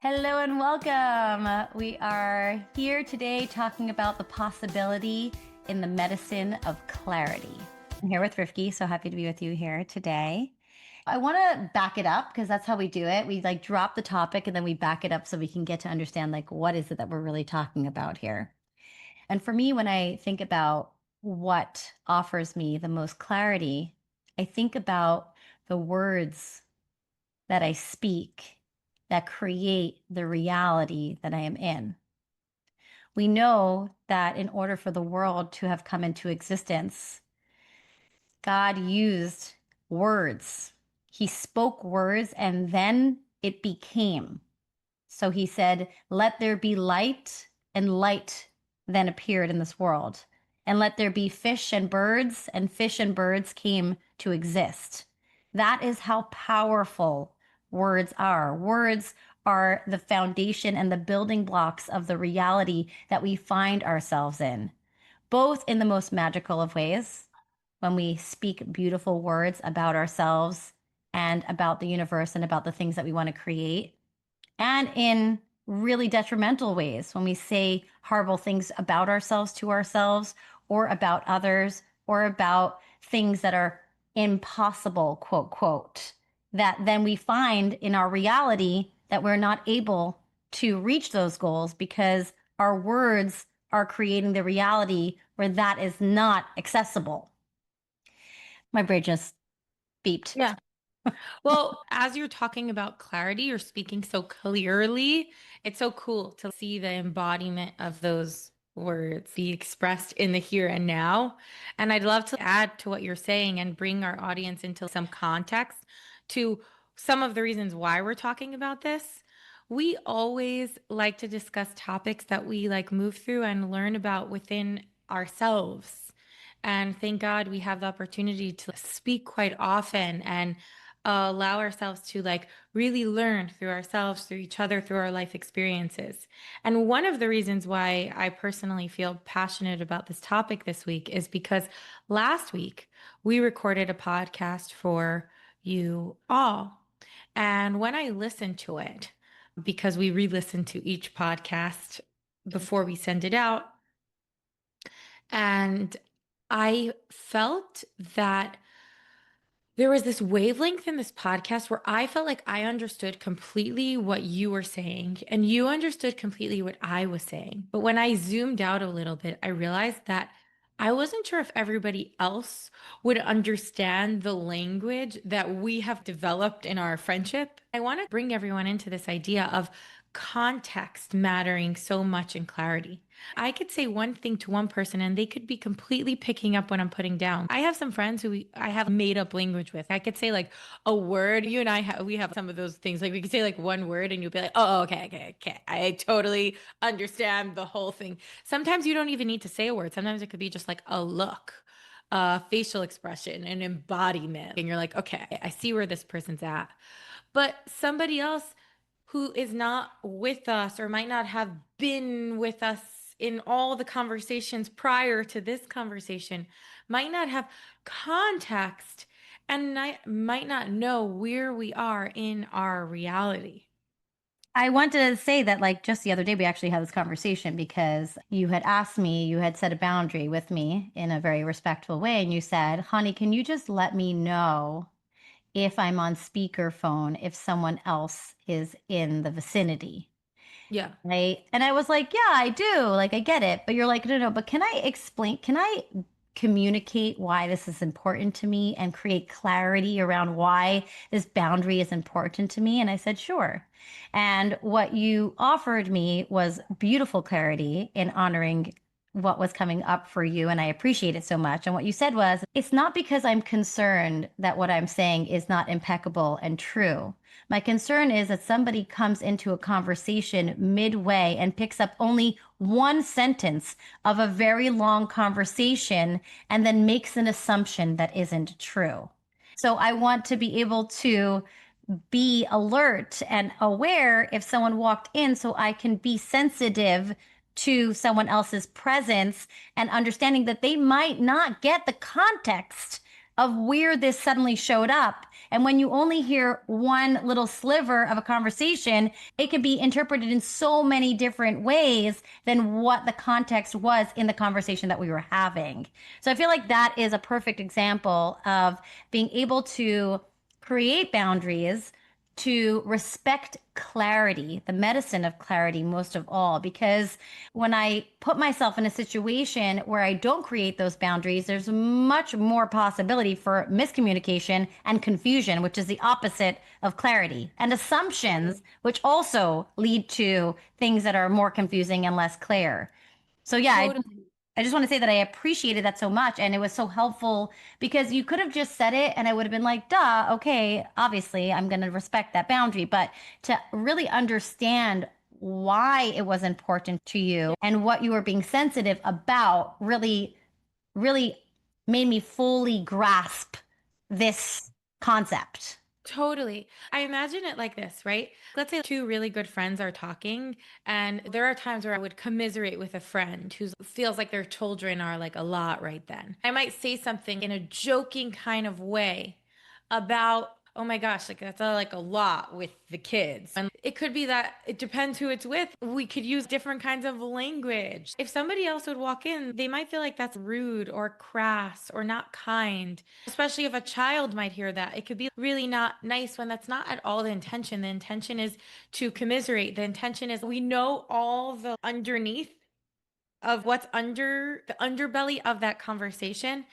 Hello and welcome. We are here today talking about the possibility in the medicine of clarity. I'm here with Rivky, so happy to be with you here today. I want to back it up because that's how we do it. We drop the topic and then we back it up so we can get to understand what is it that we're really talking about here. And for me, when I think about what offers me the most clarity, I think about the words that I speak that create the reality that I am in. We know that in order for the world to have come into existence, God used words. He spoke words and then it became. So he said, "Let there be light," and light then appeared in this world. "And let there be fish and fish and birds came to exist." That is how powerful words are. Words are the foundation and the building blocks of the reality that we find ourselves in, both in the most magical of ways, when we speak beautiful words about ourselves and about the universe and about the things that we want to create, and in really detrimental ways when we say horrible things about ourselves to ourselves or about others or about things that are impossible, quote, quote, that then we find in our reality that we're not able to reach those goals because our words are creating the reality where that is not accessible. My brain just beeped. Yeah. Well, as you're talking about clarity, you're speaking so clearly. It's so cool to see the embodiment of those words be expressed in the here and now. And I'd love to add to what you're saying and bring our audience into some context to some of the reasons why we're talking about this. We always like to discuss topics that we move through and learn about within ourselves. And thank God we have the opportunity to speak quite often and allow ourselves to really learn through ourselves, through each other, through our life experiences. And one of the reasons why I personally feel passionate about this topic this week is because last week we recorded a podcast for you all. And when I listened to it, because we re listen to each podcast before we send it out, and I felt that there was this wavelength in this podcast where I felt like I understood completely what you were saying, and you understood completely what I was saying. But when I zoomed out a little bit, I realized that I wasn't sure if everybody else would understand the language that we have developed in our friendship. I want to bring everyone into this idea of context mattering so much in clarity. I could say one thing to one person and they could be completely picking up what I'm putting down. I have some friends who I have made up language with. I could say a word. You and we have some of those things. Like we could say one word and you'll be like, "Oh, okay, okay, okay. I totally understand the whole thing." Sometimes you don't even need to say a word. Sometimes it could be just like a look, a facial expression, an embodiment. And you're like, "Okay, I see where this person's at." But somebody else who is not with us or might not have been with us in all the conversations prior to this conversation might not have context and might not know where we are in our reality. I want to say that, just the other day, we actually had this conversation because you had asked me, you had set a boundary with me in a very respectful way. And you said, "Honey, can you just let me know if I'm on speakerphone, if someone else is in the vicinity?" Yeah. Right. And I was like, "Yeah, I do. Like, I get it." But you're like, "No, no, but can I explain? Can I communicate why this is important to me and create clarity around why this boundary is important to me?" And I said, "Sure." And what you offered me was beautiful clarity in honoring what was coming up for you. And I appreciate it so much. And what you said was, "It's not because I'm concerned that what I'm saying is not impeccable and true. My concern is that somebody comes into a conversation midway and picks up only one sentence of a very long conversation and then makes an assumption that isn't true. So I want to be able to be alert and aware if someone walked in so I can be sensitive to someone else's presence and understanding that they might not get the context of where this suddenly showed up. And when you only hear one little sliver of a conversation, it can be interpreted in so many different ways than what the context was in the conversation that we were having. So I feel like that is a perfect example of being able to create boundaries, to respect clarity, the medicine of clarity, most of all, because when I put myself in a situation where I don't create those boundaries, there's much more possibility for miscommunication and confusion, which is the opposite of clarity, and assumptions, which also lead to things that are more confusing and less clear. So, yeah, Totally. I just want to say that I appreciated that so much. And it was so helpful because you could have just said it and I would have been like, duh, okay, obviously I'm going to respect that boundary. But to really understand why it was important to you and what you were being sensitive about really, really made me fully grasp this concept. Totally. I imagine it like this, right? Let's say two really good friends are talking, and there are times where I would commiserate with a friend who feels like their children are like a lot right then. I might say something in a joking kind of way about, oh my gosh, like that's like a lot with the kids. And it could be that it depends who it's with. We could use different kinds of language. If somebody else would walk in, they might feel like that's rude or crass or not kind, especially if a child might hear that. It could be really not nice when that's not at all the intention. The intention is to commiserate. The intention is we know all the underneath of what's under the underbelly of that conversation.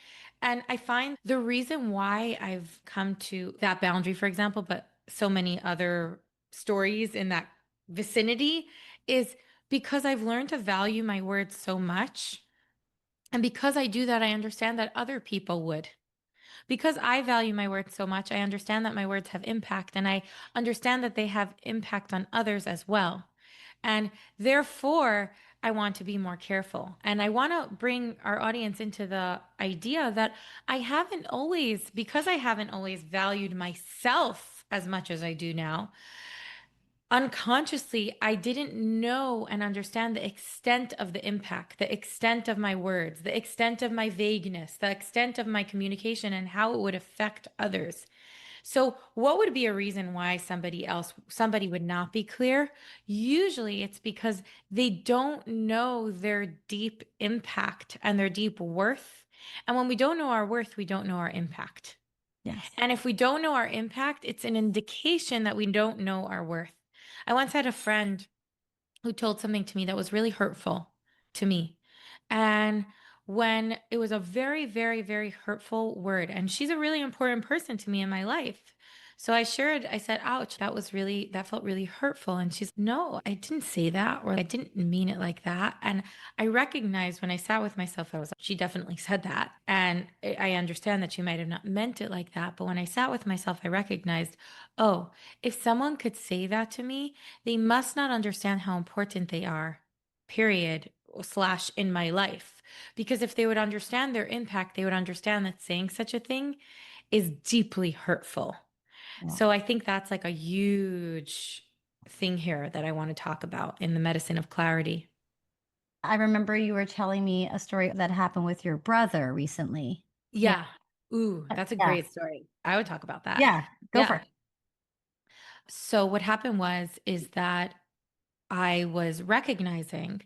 And I find the reason why I've come to that boundary, for example, but so many other stories in that vicinity is because I've learned to value my words so much. And because I do that, I understand that other people would. Because I value my words so much, I understand that my words have impact and I understand that they have impact on others as well. And therefore, I want to be more careful. And I want to bring our audience into the idea that because I haven't always valued myself as much as I do now, unconsciously, I didn't know and understand the extent of the impact, the extent of my words, the extent of my vagueness, the extent of my communication, and how it would affect others. So, what would be a reason why somebody would not be clear? Usually it's because they don't know their deep impact and their deep worth. And when we don't know our worth, we don't know our impact. Yes. And if we don't know our impact, it's an indication that we don't know our worth. I once had a friend who told something to me that was really hurtful to me. And when it was a very, very, very hurtful word, and she's a really important person to me in my life. So I said, ouch, that felt really hurtful. And she's, no, I didn't say that, or I didn't mean it like that. And I recognized when I sat with myself, I was like, she definitely said that. And I understand that she might have not meant it like that. But when I sat with myself, I recognized, oh, if someone could say that to me, they must not understand how important they are, period, slash in my life. Because if they would understand their impact, they would understand that saying such a thing is deeply hurtful. Yeah. So I think that's like a huge thing here that I want to talk about in the medicine of clarity. I remember you were telling me a story that happened with your brother recently. Can Yeah. Ooh, that's a Yeah. great story. I would talk about that. Yeah. Go for Yeah. it. So what happened is that I was recognizing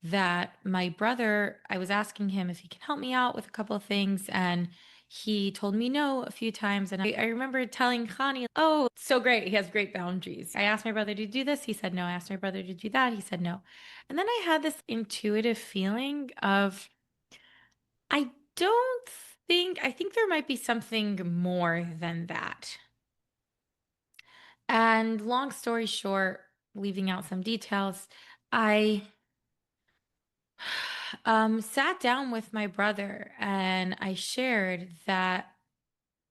that my brother, I was asking him if he can help me out with a couple of things, and he told me no a few times. And I remember telling Connie, oh, so great. He has great boundaries. I asked my brother to do this. He said no. I asked my brother to do that. He said no. And then I had this intuitive feeling of, I don't I think there might be something more than that. And long story short, leaving out some details, I sat down with my brother and I shared that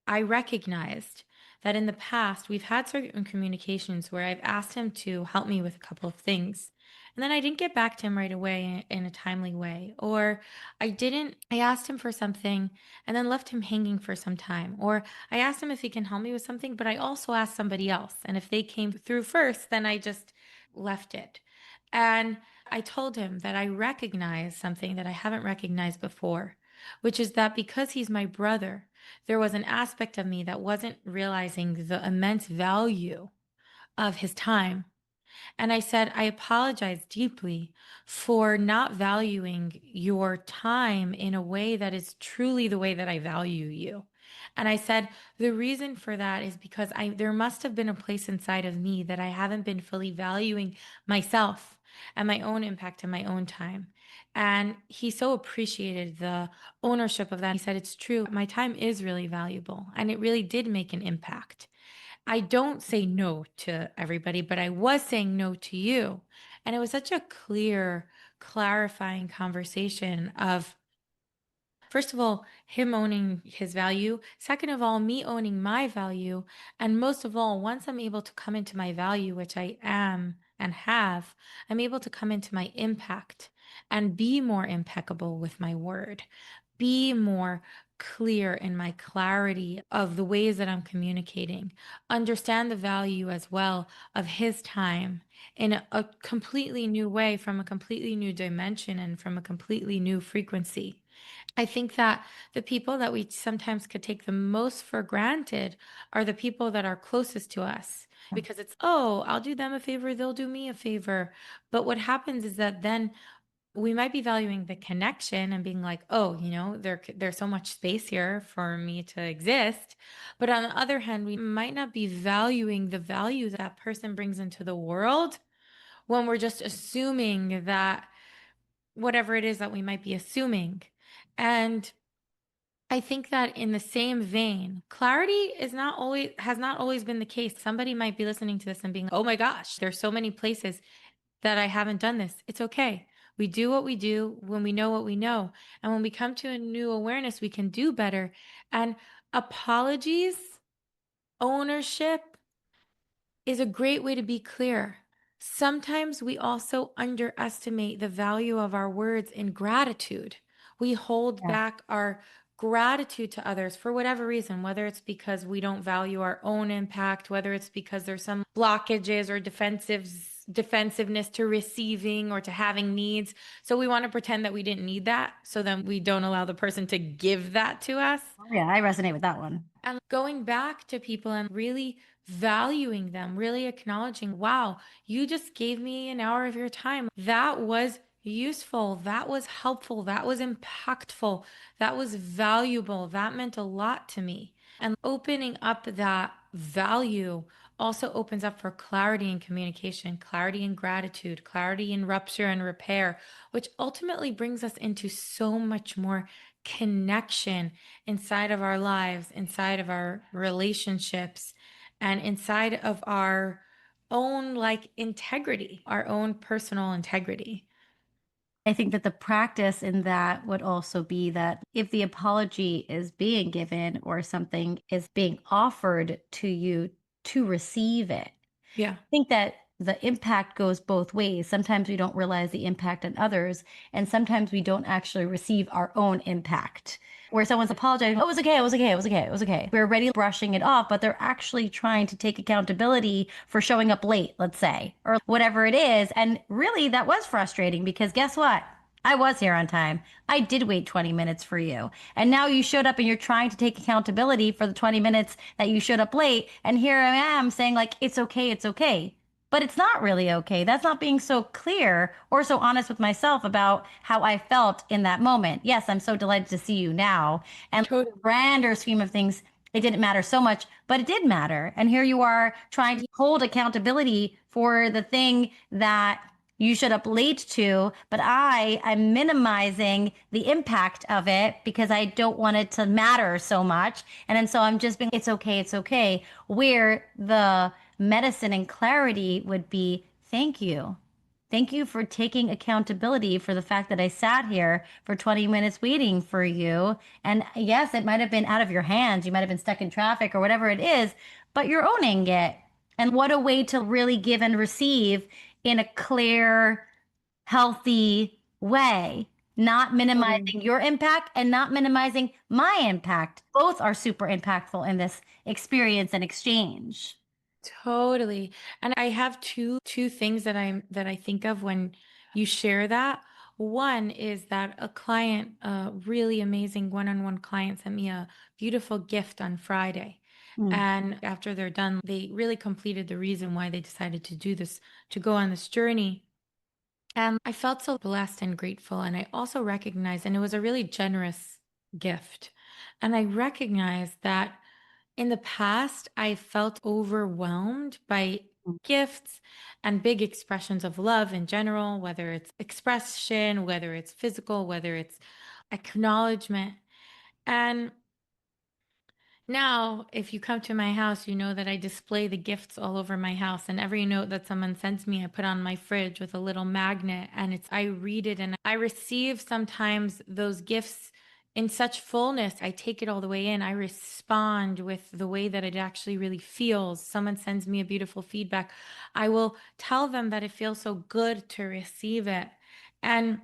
I recognized that in the past we've had certain communications where I've asked him to help me with a couple of things. And then I didn't get back to him right away in a timely way. Or I asked him for something and then left him hanging for some time. Or I asked him if he can help me with something, but I also asked somebody else. And if they came through first, then I just left it. And I told him that I recognize something that I haven't recognized before, which is that because he's my brother, there was an aspect of me that wasn't realizing the immense value of his time. And I said, I apologize deeply for not valuing your time in a way that is truly the way that I value you. And I said, the reason for that is because there must have been a place inside of me that I haven't been fully valuing myself and my own impact and my own time. And he so appreciated the ownership of that. He said, it's true. My time is really valuable and it really did make an impact. I don't say no to everybody, but I was saying no to you. And it was such a clear, clarifying conversation of, first of all, him owning his value. Second of all, me owning my value. And most of all, once I'm able to come into my value, which I am and have, I'm able to come into my impact and be more impeccable with my word, be more clear in my clarity of the ways that I'm communicating, understand the value as well of his time in a completely new way, from a completely new dimension and from a completely new frequency. I think that the people that we sometimes could take the most for granted are the people that are closest to us because it's, oh, I'll do them a favor, they'll do me a favor. But what happens is that then we might be valuing the connection and being like, oh, there's so much space here for me to exist. But on the other hand, we might not be valuing the value that person brings into the world when we're just assuming that whatever it is that we might be assuming. And I think that in the same vein, clarity has not always been the case. Somebody might be listening to this and being, oh my gosh, there's so many places that I haven't done this. It's okay. We do what we do when we know what we know. And when we come to a new awareness, we can do better. And apologies, ownership, is a great way to be clear. Sometimes we also underestimate the value of our words in gratitude. We hold Yeah. back our gratitude to others for whatever reason, whether it's because we don't value our own impact, whether it's because there's some blockages or defensiveness to receiving or to having needs. So we want to pretend that we didn't need that. So then we don't allow the person to give that to us. Oh, yeah, I resonate with that one. And going back to people and really valuing them, really acknowledging, wow, you just gave me an hour of your time. That was useful. That was helpful. That was impactful. That was valuable. That meant a lot to me. And opening up that value also opens up for clarity in communication, clarity in gratitude, clarity in rupture and repair, which ultimately brings us into so much more connection inside of our lives, inside of our relationships, and inside of our own integrity, our own personal integrity. I think that the practice in that would also be that if the apology is being given or something is being offered to you to receive it, Yeah, think that the impact goes both ways. Sometimes we don't realize the impact on others, and sometimes we don't actually receive our own impact. Where someone's apologizing, oh, it was okay, it was okay, it was okay, it was okay. We're already brushing it off, but they're actually trying to take accountability for showing up late, let's say, or whatever it is. And really, that was frustrating because guess what? I was here on time. I did wait 20 minutes for you. And now you showed up and you're trying to take accountability for the 20 minutes that you showed up late. And here I am saying, like, it's okay, it's okay. But it's not really okay. That's not being so clear or so honest with myself about how I felt in that moment. Yes, I'm so delighted to see you now. And in the totally. grander scheme of things, it didn't matter so much, but it did matter. And here you are trying to hold accountability for the thing that you showed up late to, but I'm minimizing the impact of it because I don't want it to matter so much. And then so I'm just being, it's okay, it's okay. Where the medicine and clarity would be, thank you. Thank you for taking accountability for the fact that I sat here for 20 minutes waiting for you. And yes, it might have been out of your hands. You might have been stuck in traffic or whatever it is, but you're owning it. And what a way to really give and receive in a clear, healthy way, not Totally. minimizing your impact and not minimizing my impact. Both are super impactful in this experience and exchange. Totally. And I have two things that I think of when you share that. One is that a client, a really amazing one-on-one client, sent me a beautiful gift on Friday. Mm. And after they're done, they really completed the reason why they decided to do this, to go on this journey. And I felt so blessed and grateful. And I also recognized, and it was a really generous gift. And I recognized that in the past, I felt overwhelmed by Mm. gifts and big expressions of love in general, whether it's expression, whether it's physical, whether it's acknowledgement. And now, if you come to my house, you know that I display the gifts all over my house. And every note that someone sends me, I put on my fridge with a little magnet. And I read it and I receive sometimes those gifts in such fullness. I take it all the way in. I respond with the way that it actually really feels. Someone sends me a beautiful feedback. I will tell them that it feels so good to receive it. And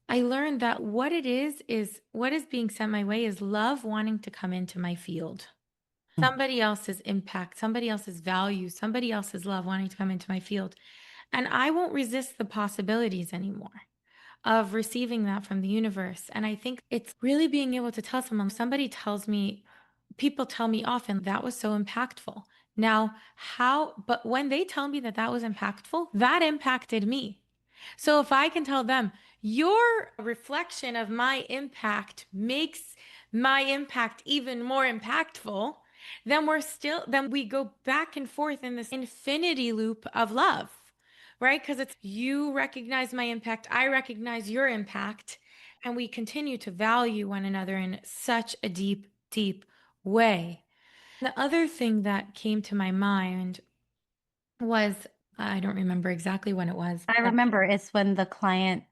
I learned that what it is what is being sent my way is love wanting to come into my field. Somebody else's impact, somebody else's value, somebody else's love wanting to come into my field. And I won't resist the possibilities anymore of receiving that from the universe. And I think it's really being able to tell someone, somebody tells me, people tell me often that was so impactful. Now, but when they tell me that that was impactful, that impacted me. So if I can tell them, your reflection of my impact makes my impact even more impactful, then we go back and forth in this infinity loop of love, right? Because it's you recognize my impact, I recognize your impact, and we continue to value one another in such a deep, deep way. The other thing that came to my mind was, I don't remember exactly when it was, I but remember it's when the client,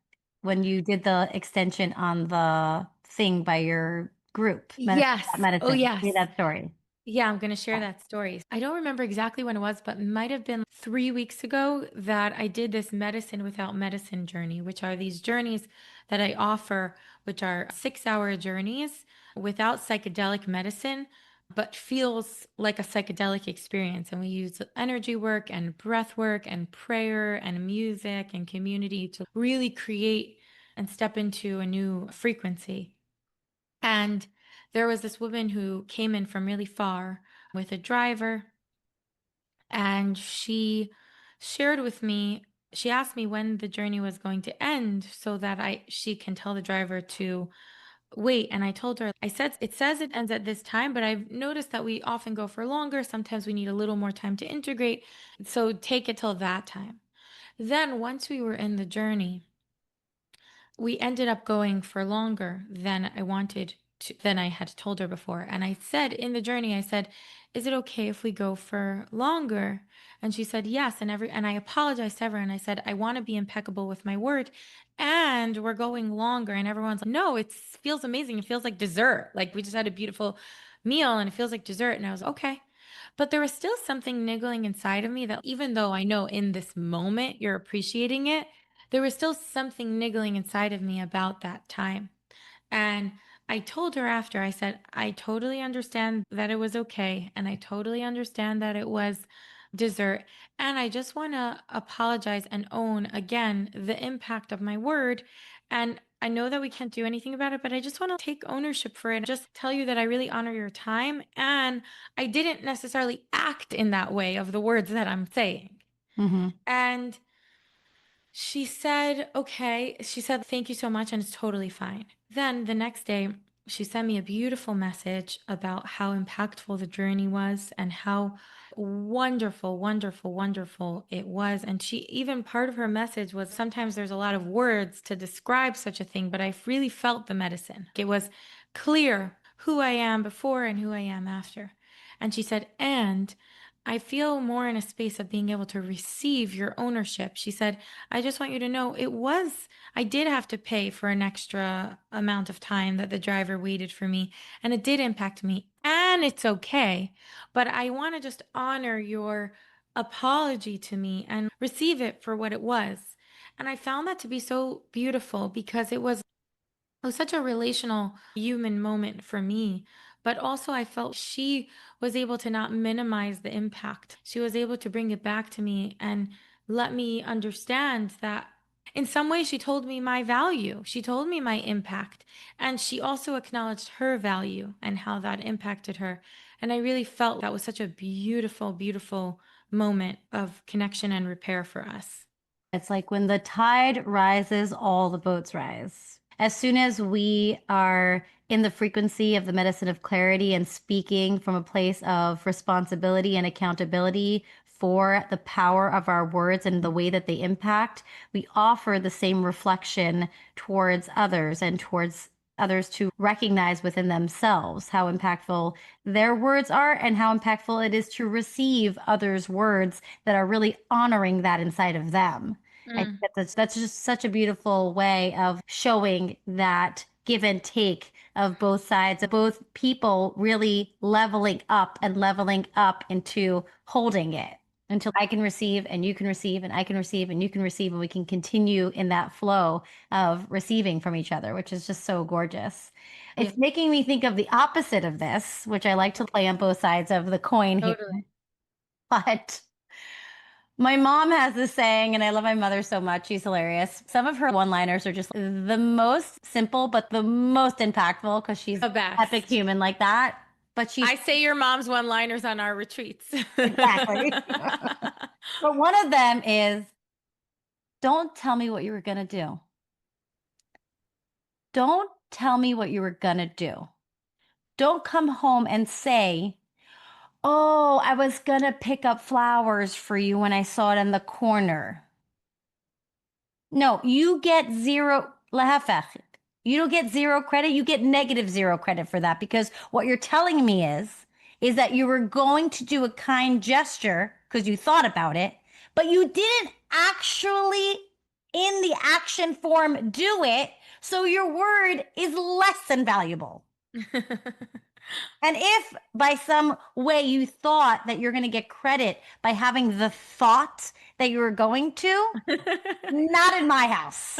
when you did the extension on the thing by your group, yes. Oh, medicine. Tell me yes. that story. Yeah, I'm going to share Yeah. that story. I don't remember exactly when it was, but it might have been 3 weeks ago that I did this medicine without medicine journey, which are these journeys that I offer, which are 6 hour journeys without psychedelic medicine, but feels like a psychedelic experience. And we use energy work and breath work and prayer and music and community to really create and step into a new frequency. And there was this woman who came in from really far with a driver, and she shared with me, she asked me when the journey was going to end so that she can tell the driver to wait. And I told her, I said, it says it ends at this time, but I've noticed that we often go for longer. Sometimes we need a little more time to integrate. So take it till that time. Then once we were in the journey, we ended up going for longer than than I had told her before. And I said in the journey, I said, is it okay if we go for longer? And she said, yes. And I apologized to everyone. I said, I want to be impeccable with my word. And we're going longer. And everyone's like, no, it feels amazing. It feels like dessert. Like we just had a beautiful meal and it feels like dessert. And I was okay. But there was still something niggling inside of me that even though I know in this moment you're appreciating it, there was still something niggling inside of me about that time. And I told her after, I said, I totally understand that it was okay. And I totally understand that it was dessert. And I just want to apologize and own again the impact of my word. And I know that we can't do anything about it, but I just want to take ownership for it and just tell you that I really honor your time. And I didn't necessarily act in that way of the words that I'm saying. Hmm. And she said, okay. She said, thank you so much. And it's totally fine. Then the next day, she sent me a beautiful message about how impactful the journey was and how wonderful, wonderful, wonderful it was. And she even part of her message was sometimes there's a lot of words to describe such a thing, but I really felt the medicine. It was clear who I am before and who I am after. And she said, and I feel more in a space of being able to receive your ownership. She said, I just want you to know I did have to pay for an extra amount of time that the driver waited for me, and it did impact me, and it's okay. But I want to just honor your apology to me and receive it for what it was. And I found that to be so beautiful because it was such a relational human moment for me. But also, I felt she was able to not minimize the impact. She was able to bring it back to me and let me understand that. In some way, she told me my value. She told me my impact. And she also acknowledged her value and how that impacted her. And I really felt that was such a beautiful, beautiful moment of connection and repair for us. It's like when the tide rises, all the boats rise. As soon as we are in the frequency of the medicine of clarity and speaking from a place of responsibility and accountability for the power of our words and the way that they impact, we offer the same reflection towards others and towards others to recognize within themselves how impactful their words are and how impactful it is to receive others' words that are really honoring that inside of them. I think Mm, that's just such a beautiful way of showing that give and take of both sides, of both people really leveling up and leveling up into holding it until I can receive and you can receive and I can receive and you can receive and we can continue in that flow of receiving from each other, which is just so gorgeous. yeah, It's making me think of the opposite of this, which I like to play on both sides of the coin here. totally. But my mom has this saying, and I love my mother so much. She's hilarious. Some of her one-liners are just the most simple, but the most impactful because she's The epic best. human like that. But she's I say your mom's one-liners on our retreats. exactly. But one of them is, don't tell me what you were going to do. Don't tell me what you were going to do. Don't come home and say, oh, I was going to pick up flowers for you when I saw it in the corner. No, you get zero lahafach. You don't get zero credit. You get negative zero credit for that because what you're telling me is that you were going to do a kind gesture because you thought about it, but you didn't actually in the action form do it. So your word is less than valuable. And if by some way you thought that you're going to get credit by having the thought that you were going to, not in my house.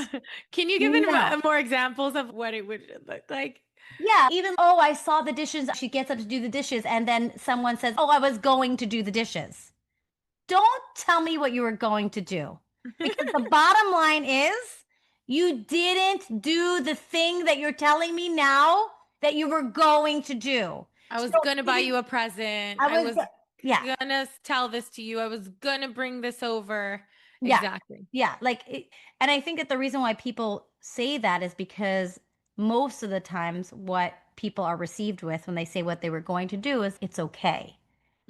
Can you give No. more examples of what it would look like? Yeah, even, oh, I saw the dishes. She gets up to do the dishes, and then someone says, oh, I was going to do the dishes. Don't tell me what you were going to do. Because the bottom line is, you didn't do the thing that you're telling me now that you were going to do. I was So gonna buy you a present. I I was, was yeah. gonna tell this to you. I was gonna bring this over. Yeah. Exactly. Yeah. And I think that the reason why people say that is because most of the times what people are received with when they say what they were going to do is it's okay.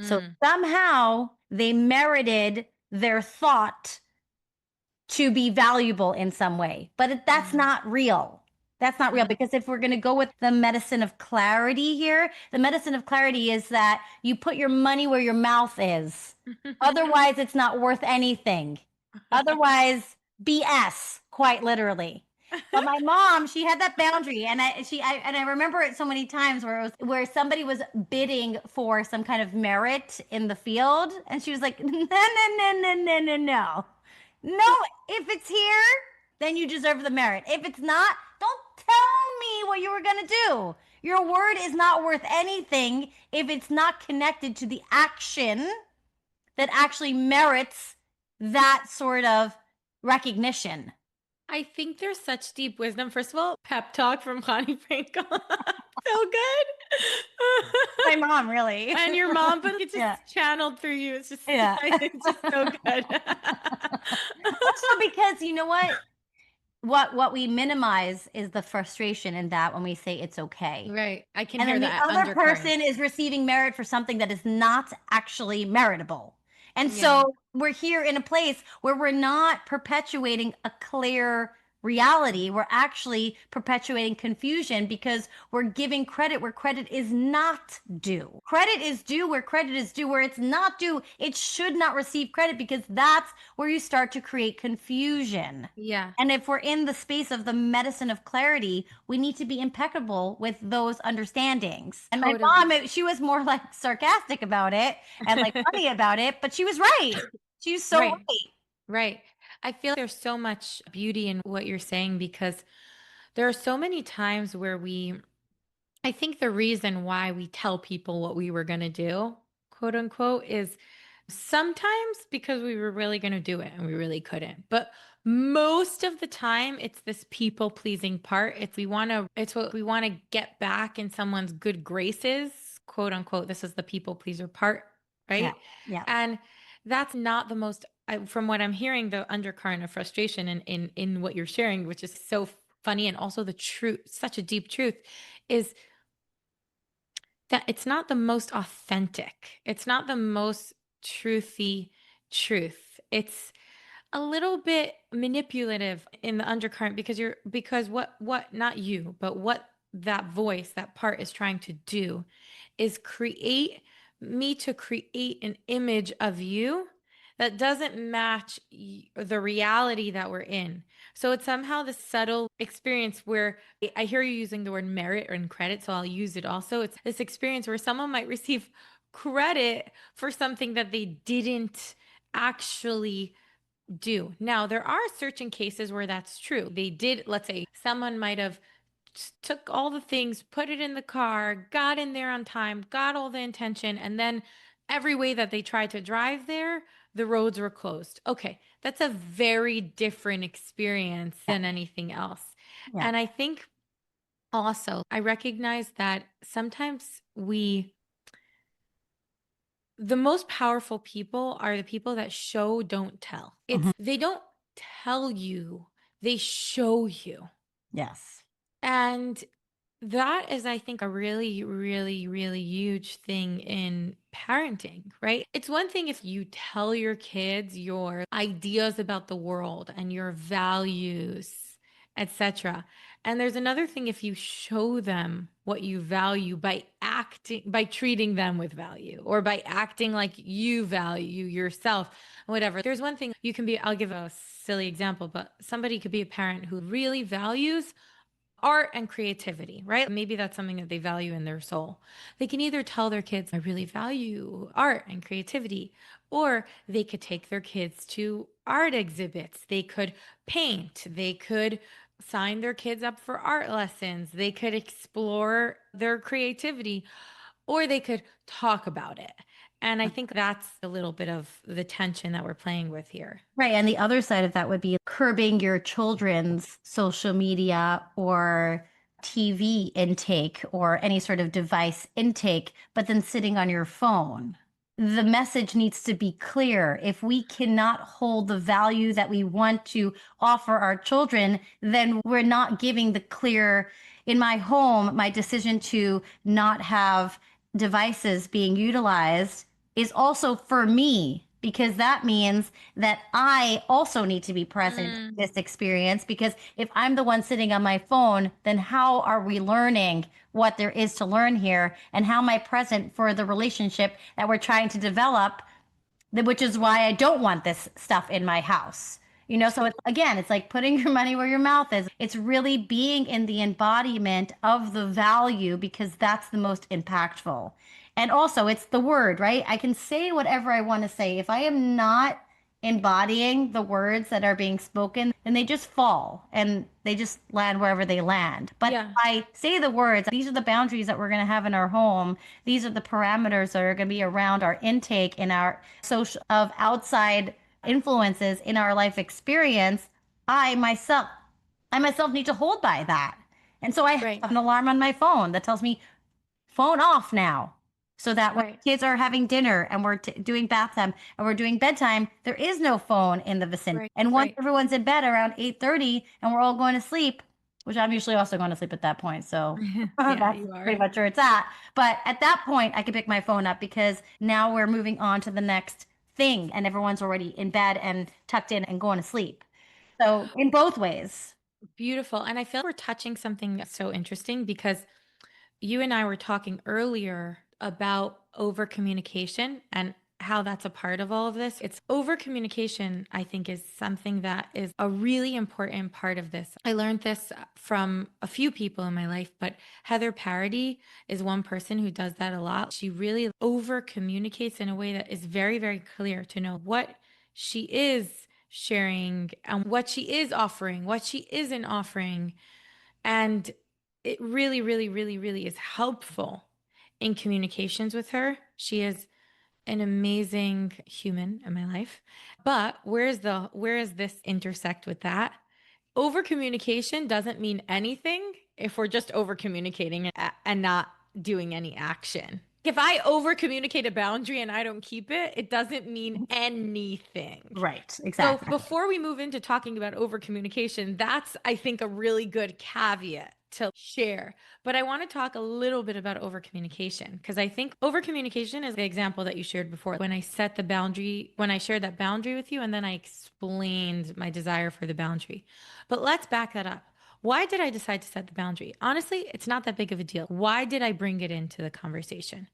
So Mm, somehow they merited their thought to be valuable in some way. But that's mm, not real. That's not real mm. because if we're going to go with the medicine of clarity here, the medicine of clarity is that you put your money where your mouth is. Otherwise, it's not worth anything. Otherwise, BS, quite literally. But my mom, she had that boundary, and I remember it so many times where it was where somebody was bidding for some kind of merit in the field, and she was like, no, no, no, no, no, no, no. No, if it's here, then you deserve the merit. If it's not, don't tell me what you were going to do. Your word is not worth anything if it's not connected to the action that actually merits that sort of recognition. I think there's such deep wisdom. First of all, pep talk from Connie Frankel. So good. My mom, really. And your mom, but it's just Yeah. channeled through you. Yeah. It's just so good. Also, because you know what? What we minimize is the frustration in that when we say it's okay. Right. I can And hear then the that other undercurrent. person is receiving merit for something that is not actually meritable. And Yeah. so we're here in a place where we're not perpetuating a clear reality. We're actually perpetuating confusion because we're giving credit where credit is not due. Credit is due where credit is due. Where it's not due, it should not receive credit because that's where you start to create confusion. Yeah. And if we're in the space of the medicine of clarity, we need to be impeccable with those understandings. And my Totally. she was more like sarcastic about it and like funny about it, but she was right. She was so Right. right. Right. I feel there's so much beauty in what you're saying because there are so many times where I think the reason why we tell people what we were going to do, quote unquote, is Sometimes because we were really going to do it and we really couldn't. But most of the time it's this people pleasing part. It's what we want to get back in someone's good graces, quote unquote. This is the people pleaser part, Yeah. right? Yeah. And that's not the most from what I'm hearing, the undercurrent of frustration in what you're sharing, which is so funny and also the truth, such a deep truth, is that it's not the most authentic. It's not the most truthy truth. It's a little bit manipulative in the undercurrent because what not you, but what that voice, that part is trying to do is create an image of you that doesn't match the reality that we're in. So it's somehow the subtle experience where I hear you using the word merit and credit, so I'll use it also. It's this experience where someone might receive credit for something that they didn't actually do. Now, there are certain cases where that's true. They did, let's say someone might have took all the things, put it in the car, got in there on time, got all the intention, and then every way that they tried to drive there, the roads were closed. Okay, that's a very different experience Yeah. than anything else. Yeah. And I think also, I recognize that sometimes the most powerful people are the people that show, don't tell. Mhm. They don't tell you, they show you. Yes. And that is, I think, a really, really, really huge thing in parenting, right? It's one thing if you tell your kids your ideas about the world and your values, etc. And there's another thing if you show them what you value by treating them with value or by acting like you value yourself, whatever. There's one thing you can be, I'll give a silly example, but somebody could be a parent who really values art and creativity, right? Maybe that's something that they value in their soul. They can either tell their kids, I really value art and creativity, or they could take their kids to art exhibits. They could paint. They could sign their kids up for art lessons. They could explore their creativity, or they could talk about it. And I think that's a little bit of the tension that we're playing with here. Right. And the other side of that would be curbing your children's social media or TV intake or any sort of device intake, but then sitting on your phone. The message needs to be clear. If we cannot hold the value that we want to offer our children, then we're not giving the clear. In my home, my decision to not have devices being utilized is also for me because that means that I also need to be present in Mm, this experience because if I'm the one sitting on my phone, then how are we learning what there is to learn here and how am I present for the relationship that we're trying to develop, which is why I don't want this stuff in my house. So it's, again, it's like putting your money where your mouth is. It's really being in the embodiment of the value because that's the most impactful. And also, it's the word, right? I can say whatever I want to say. If I am not embodying the words that are being spoken, then they just fall and they just land wherever they land. But if yeah. I say the words, these are the boundaries that we're going to have in our home. These are the parameters that are going to be around our intake in our social of outside influences in our life experience. I myself, I myself need to hold by that. And so I have Right. an alarm on my phone that tells me phone off now. So that when Right. kids are having dinner and we're doing bath time and we're doing bedtime, there is no phone in the vicinity. Right. And once Right. everyone's in bed around 8:30 and we're all going to sleep, which I'm usually also going to sleep at that point. So Yeah, that's you are. pretty much where it's at. But at that point, I can pick my phone up because now we're moving on to the next thing and everyone's already in bed and tucked in and going to sleep. So in both ways. Beautiful. And I feel we're touching something that's so interesting because you and I were talking earlier about over communication and how that's a part of all of this. It's over communication, I think, is something that is a really important part of this. I learned this from a few people in my life, but Heather Parody is one person who does that a lot. She really over communicates in a way that is very, very clear to know what she is sharing and what she is offering, what she isn't offering. And it really, really, really, really is helpful in communications with her. She is an amazing human in my life. But where is this intersect with that? Over communication doesn't mean anything if we're just over communicating and not doing any action. If I over communicate a boundary and I don't keep it, it doesn't mean anything. Right. So Exactly. before we move into talking about over communication, that's, I think, a really good caveat to share. But I want to talk a little bit about over communication because I think over communication is the example that you shared before. When I set the boundary, when I shared that boundary with you, and then I explained my desire for the boundary. But let's back that up. Why did I decide to set the boundary? Honestly, it's not that big of a deal. Why did I bring it into the conversation?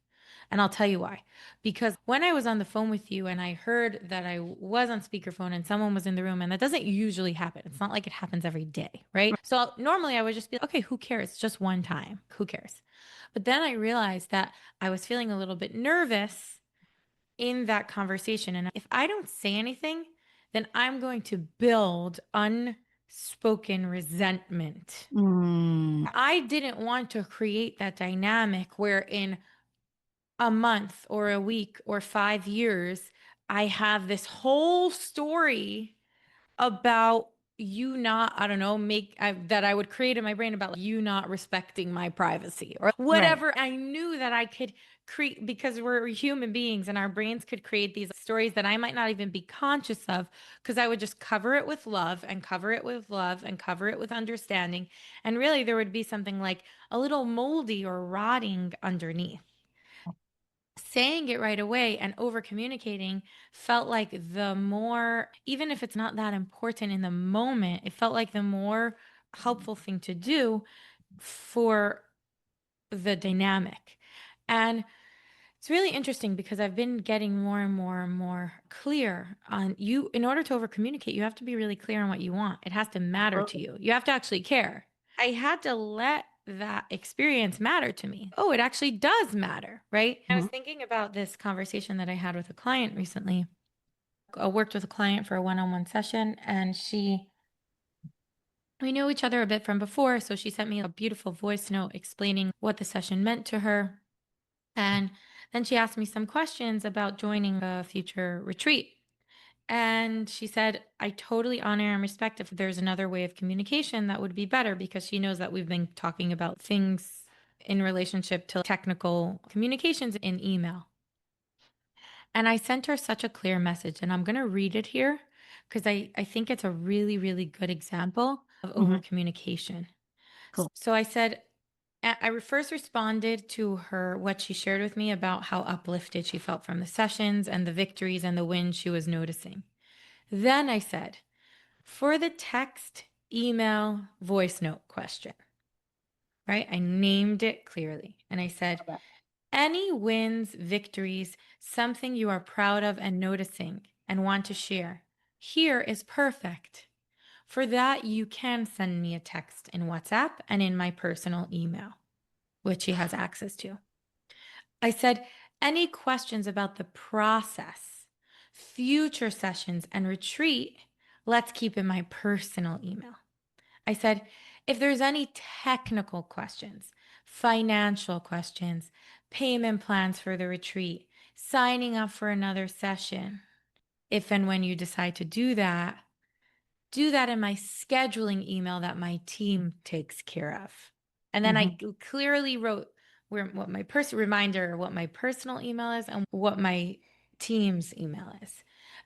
And I'll tell you why. Because when I was on the phone with you and I heard that I was on speakerphone and someone was in the room, and that doesn't usually happen. It's not like it happens every day, right? So normally I would just be like, okay, who cares? Just one time. Who cares? But then I realized that I was feeling a little bit nervous in that conversation. And if I don't say anything, then I'm going to build unspoken resentment. Mm, I didn't want to create that dynamic where in a month or a week or 5 years, I have this whole story about you not, I don't know, that I would create in my brain about like, you not respecting my privacy or right. whatever. I knew that I could create because we're human beings and our brains could create these stories that I might not even be conscious of because I would just cover it with love and cover it with love and cover it with understanding. And really, there would be something like a little moldy or rotting underneath. Saying it right away and over communicating felt like the more, even if it's not that important in the moment, it felt like the more helpful thing to do for the dynamic. And it's really interesting because I've been getting more and more and more clear on you. In order to over communicate, you have to be really clear on what you want. It has to matter to Absolutely. you. You have to actually care. I had to let that experience matter to me. Oh, it actually does matter, right? I was Mhm. thinking about this conversation that I had with a client recently. I worked with a client for a one on one session, and we knew each other a bit from before. So she sent me a beautiful voice note explaining what the session meant to her. And then she asked me some questions about joining a future retreat. And she said, I totally honor and respect if there's another way of communication that would be better because she knows that we've been talking about things in relationship to technical communications in email. And I sent her such a clear message, and I'm going to read it here because I think it's a really, really good example of over Mhm. communication. Cool. So I said, I first responded to her what she shared with me about how uplifted she felt from the sessions and the victories and the wins she was noticing. Then I said, for the text, email, voice note question, right? I named it clearly. And I said, Okay. any wins, victories, something you are proud of and noticing and want to share, here is perfect. For that, you can send me a text in WhatsApp and in my personal email, which she has access to. I said, any questions about the process, future sessions, and retreat, let's keep in my personal email. I said, if there's any technical questions, financial questions, payment plans for the retreat, signing up for another session, if and when you decide to do that in my scheduling email that my team takes care of. And then I Mhm. clearly wrote what my reminder, what my personal email is and what my team's email is.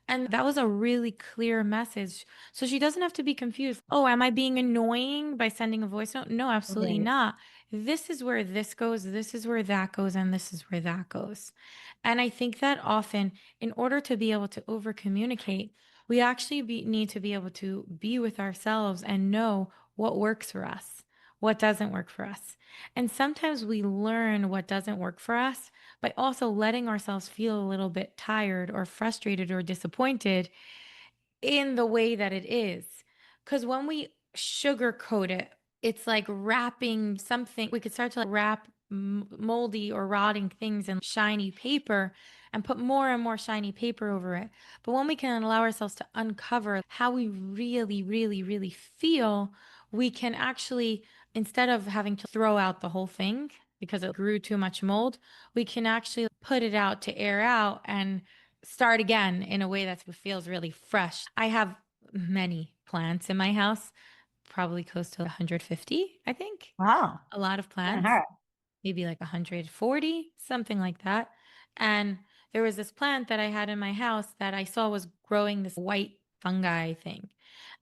And that was a really clear message. So she doesn't have to be confused. Oh, am I being annoying by sending a voice note? No, absolutely Right. not. This is where this goes, this is where that goes, and this is where that goes. And I think that often, in order to be able to over communicate, we actually need to be able to be with ourselves and know what works for us, what doesn't work for us. And sometimes we learn what doesn't work for us by also letting ourselves feel a little bit tired or frustrated or disappointed in the way that it is. Because when we sugarcoat it, it's like wrapping something. We could start to wrap moldy or rotting things in shiny paper and put more and more shiny paper over it. But when we can allow ourselves to uncover how we really, really, really feel, we can actually, instead of having to throw out the whole thing, because it grew too much mold, we can actually put it out to air out and start again in a way that feels really fresh. I have many plants in my house, probably close to 150, I think. Wow. A lot of Kind of plants, hard. maybe like 140, something like that. And there was this plant that I had in my house that I saw was growing this white fungi thing.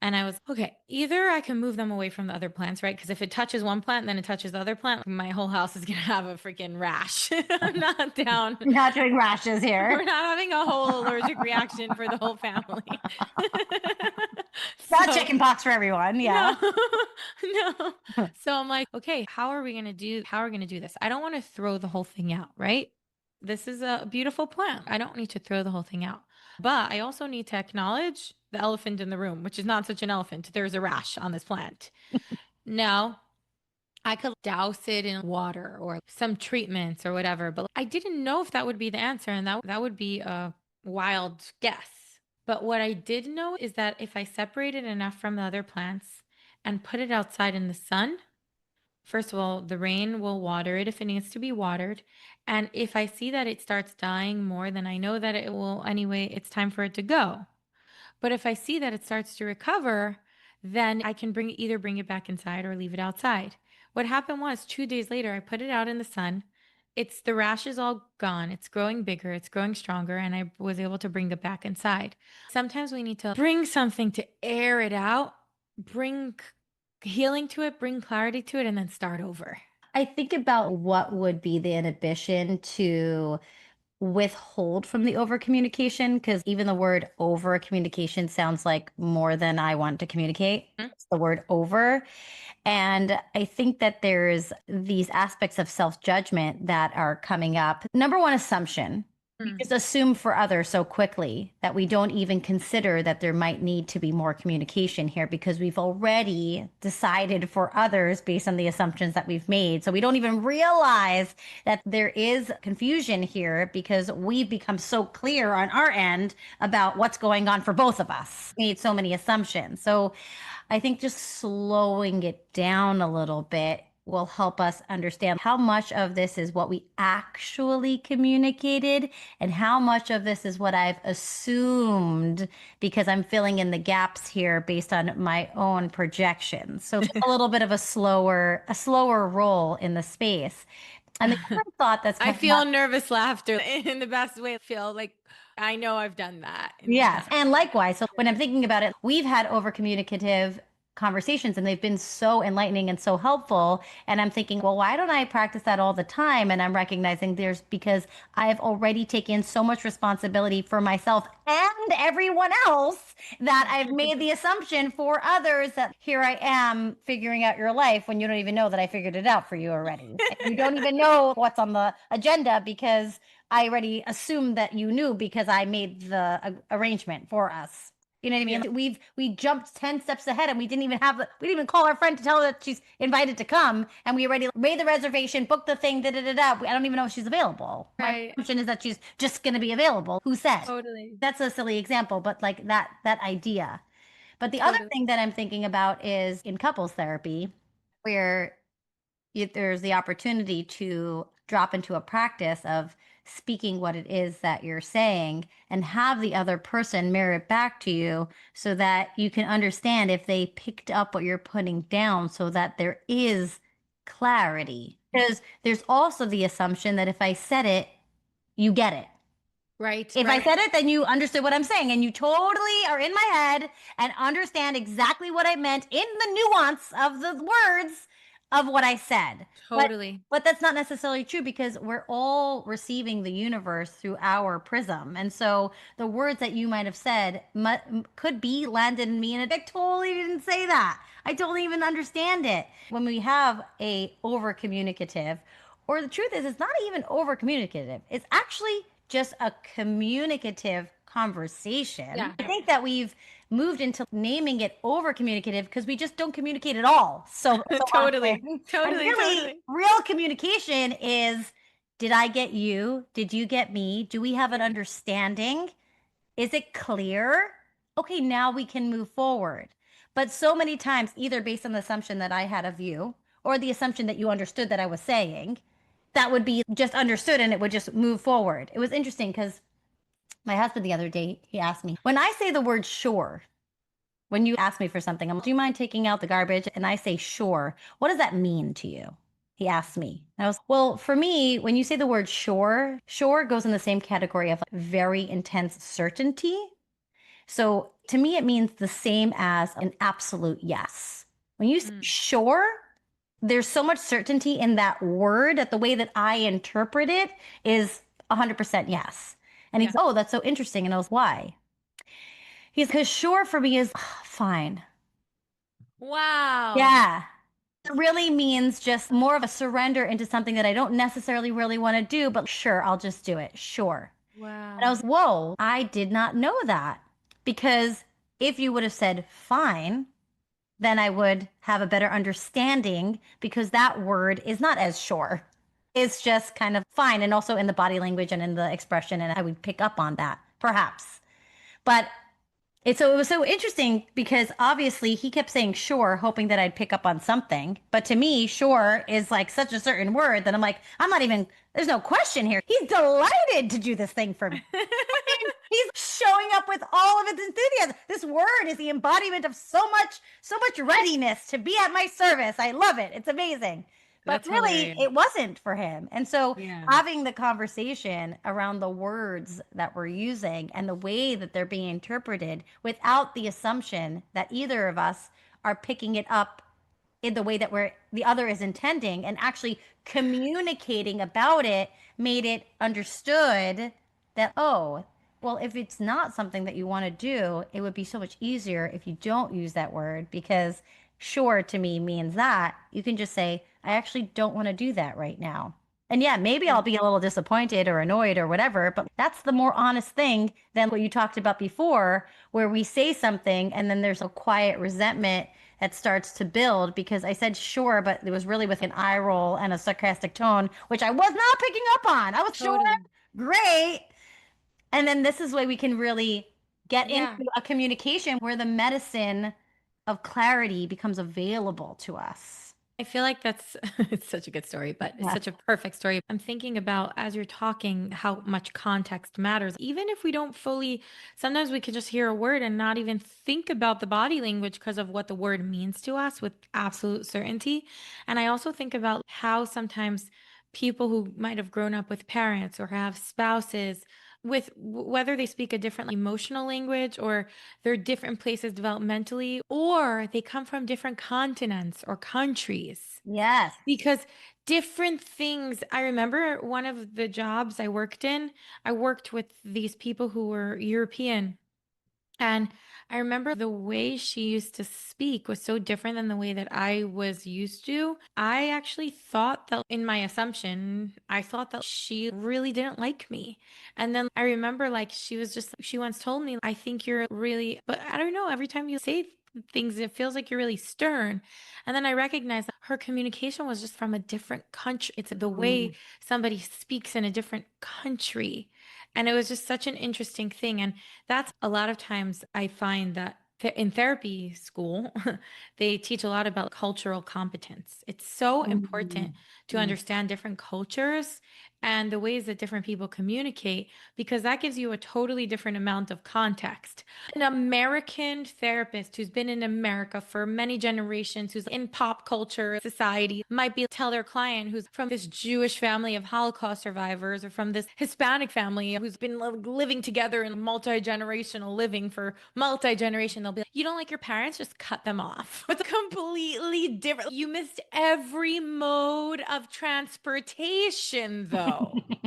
And I was, okay, either I can move them away from the other plants, right? Because if it touches one plant, then it touches the other plant, my whole house is going to have a freaking rash. I'm not down. Not doing rashes here. We're not having a whole allergic reaction for the whole family. Not So chicken pox for everyone. Yeah. no, no. So I'm like, okay, how are we going to do this? I don't want to throw the whole thing out, right? This is a beautiful plant. I don't need to throw the whole thing out. But I also need to acknowledge the elephant in the room, which is not such an elephant. There's a rash on this plant. Now, I could douse it in water or some treatments or whatever, but I didn't know if that would be the answer, and that would be a wild guess. But what I did know is that if I separate it enough from the other plants and put it outside in the sun, first of all, the rain will water it if it needs to be watered. And if I see that it starts dying more, then I know that it will anyway, it's time for it to go. But if I see that it starts to recover, then I can either bring it back inside or leave it outside. What happened was 2 days later, I put it out in the sun. The rash is all gone. It's growing bigger, it's growing stronger, and I was able to bring it back inside. Sometimes we need to bring something to air it out, bring healing to it, bring clarity to it, and then start over. I think about what would be the inhibition to withhold from the over communication, because even the word over communication sounds like more than I want to communicate. Mhm. It's the word over. And I think that there's these aspects of self judgment that are coming up. Number one, assumption. We Mm. just assume for others so quickly that we don't even consider that there might need to be more communication here because we've already decided for others based on the assumptions that we've made. So we don't even realize that there is confusion here because we've become so clear on our end about what's going on for both of us. Made so many assumptions. So I think just slowing it down a little bit will help us understand how much of this is what we actually communicated and how much of this is what I've assumed because I'm filling in the gaps here based on my own projections. So just a little bit of a slower roll in the space. And the other thought that's I coming up. feel nervous laughter in the best way. I feel like I know I've done that in the Yes. past. And likewise, so when I'm thinking about it, we've had over communicative conversations and they've been so enlightening and so helpful. And I'm thinking, well, why don't I practice that all the time? And I'm recognizing there's because I've already taken so much responsibility for myself and everyone else that I've made the assumption for others that here I am figuring out your life when you don't even know that I figured it out for you already. You don't even know what's on the agenda because I already assumed that you knew because I made the arrangement for us. You know what I mean? Yeah. We jumped 10 steps ahead and we didn't even call our friend to tell her that she's invited to come and we already made the reservation, booked the thing, da da da da. I don't even know if she's available. My Right. assumption is that she's just going to be available. Who said? Totally. That's a silly example, but like that idea. But the other Totally. thing that I'm thinking about is in couples therapy where there's the opportunity to drop into a practice of speaking what it is that you're saying and have the other person mirror it back to you so that you can understand if they picked up what you're putting down so that there is clarity. Because there's also the assumption that if I said it, you get it. Right. If I Right. said it, then you understood what I'm saying, and you totally are in my head and understand exactly what I meant in the nuance of the words of what I said. But Totally. but that's not necessarily true because we're all receiving the universe through our prism, and so the words that you might have said could be landed in me, and I totally didn't say that. I don't even understand it. When we have a over communicative, or the truth is, it's not even over communicative. It's actually just a communicative conversation. Yeah. I think that we've moved into naming it over communicative because we just don't communicate at all. So Totally. often. And Totally. really, Totally. real communication is did I get you? Did you get me? Do we have an understanding? Is it clear? Okay, now we can move forward. But so many times, either based on the assumption that I had of you or the assumption that you understood that I was saying, that would be just understood and it would just move forward. It was interesting because my husband the other day, he asked me, when I say the word sure, when you ask me for something, I'm like, do you mind taking out the garbage? And I say sure. What does that mean to you? He asked me. And I was, well, for me, when you say the word sure, sure goes in the same category of like very intense certainty. So to me, it means the same as an absolute yes. When you say Mm. sure, there's so much certainty in that word that the way that I interpret it is 100% yes. And Yeah. he's, oh, that's so interesting. And I was, why? He's, because sure for me is fine. Wow. Yeah. It really means just more of a surrender into something that I don't necessarily really want to do, but sure, I'll just do it. Sure. And I Wow. was, whoa, I did not know that. Because if you would have said fine, then I would have a better understanding because that word is not as sure. It's just kind of fine. And also in the body language and in the expression, and I would pick up on that, perhaps. But it was so interesting because obviously he kept saying sure, hoping that I'd pick up on something. But to me, sure is like such a certain word that I'm like, I'm not even, there's no question here. He's delighted to do this thing for me. He's showing up with all of his enthusiasm. This word is the embodiment of so much readiness to be at my service. I love it. It's amazing. But That's really, hilarious. it wasn't for him. And so Yeah. having the conversation around the words that we're using and the way that they're being interpreted without the assumption that either of us are picking it up in the way that we're the other is intending and actually communicating about it made it understood that, oh, well, if it's not something that you want to do, it would be so much easier if you don't use that word because sure to me means that you can just say, I actually don't want to do that right now. And yeah, maybe Yeah. I'll be a little disappointed or annoyed or whatever, but that's the more honest thing than what you talked about before, where we say something and then there's a quiet resentment that starts to build because I said sure, but it was really with an eye roll and a sarcastic tone, which I was not picking up on. I was sure, Totally. great. And then this is where we can really get Yeah. into a communication where the medicine of clarity becomes available to us. I feel like that's it's such a good story, but it's Yeah. such a perfect story. I'm thinking about as you're talking how much context matters. Even if we don't fully, sometimes we could just hear a word and not even think about the body language because of what the word means to us with absolute certainty. And I also think about how sometimes people who might have grown up with parents or have spouses with whether they speak a different emotional language or they're different places developmentally, or they come from different continents or countries. Yes. Because different things, I remember one of the jobs I worked in, I worked with these people who were European. And I remember the way she used to speak was so different than the way that I was used to. I actually thought that, in my assumption, I thought that she really didn't like me. And then I remember, like, she was just, she once told me, I think you're really, but I don't know, every time you say things, it feels like you're really stern. And then I recognized that her communication was just from a different country. It's the way Mm. somebody speaks in a different country. And it was just such an interesting thing. And that's a lot of times I find that in therapy school, they teach a lot about cultural competence. It's so important Mm. to Mm. understand different cultures and the ways that different people communicate because that gives you a totally different amount of context. An American therapist who's been in America for many generations, who's in pop culture society, might be tell their client who's from this Jewish family of Holocaust survivors or from this Hispanic family who's been living together in multi-generational living for multi-generation. They'll be like, you don't like your parents? Just cut them off. It's completely different. You missed every mode of transportation though,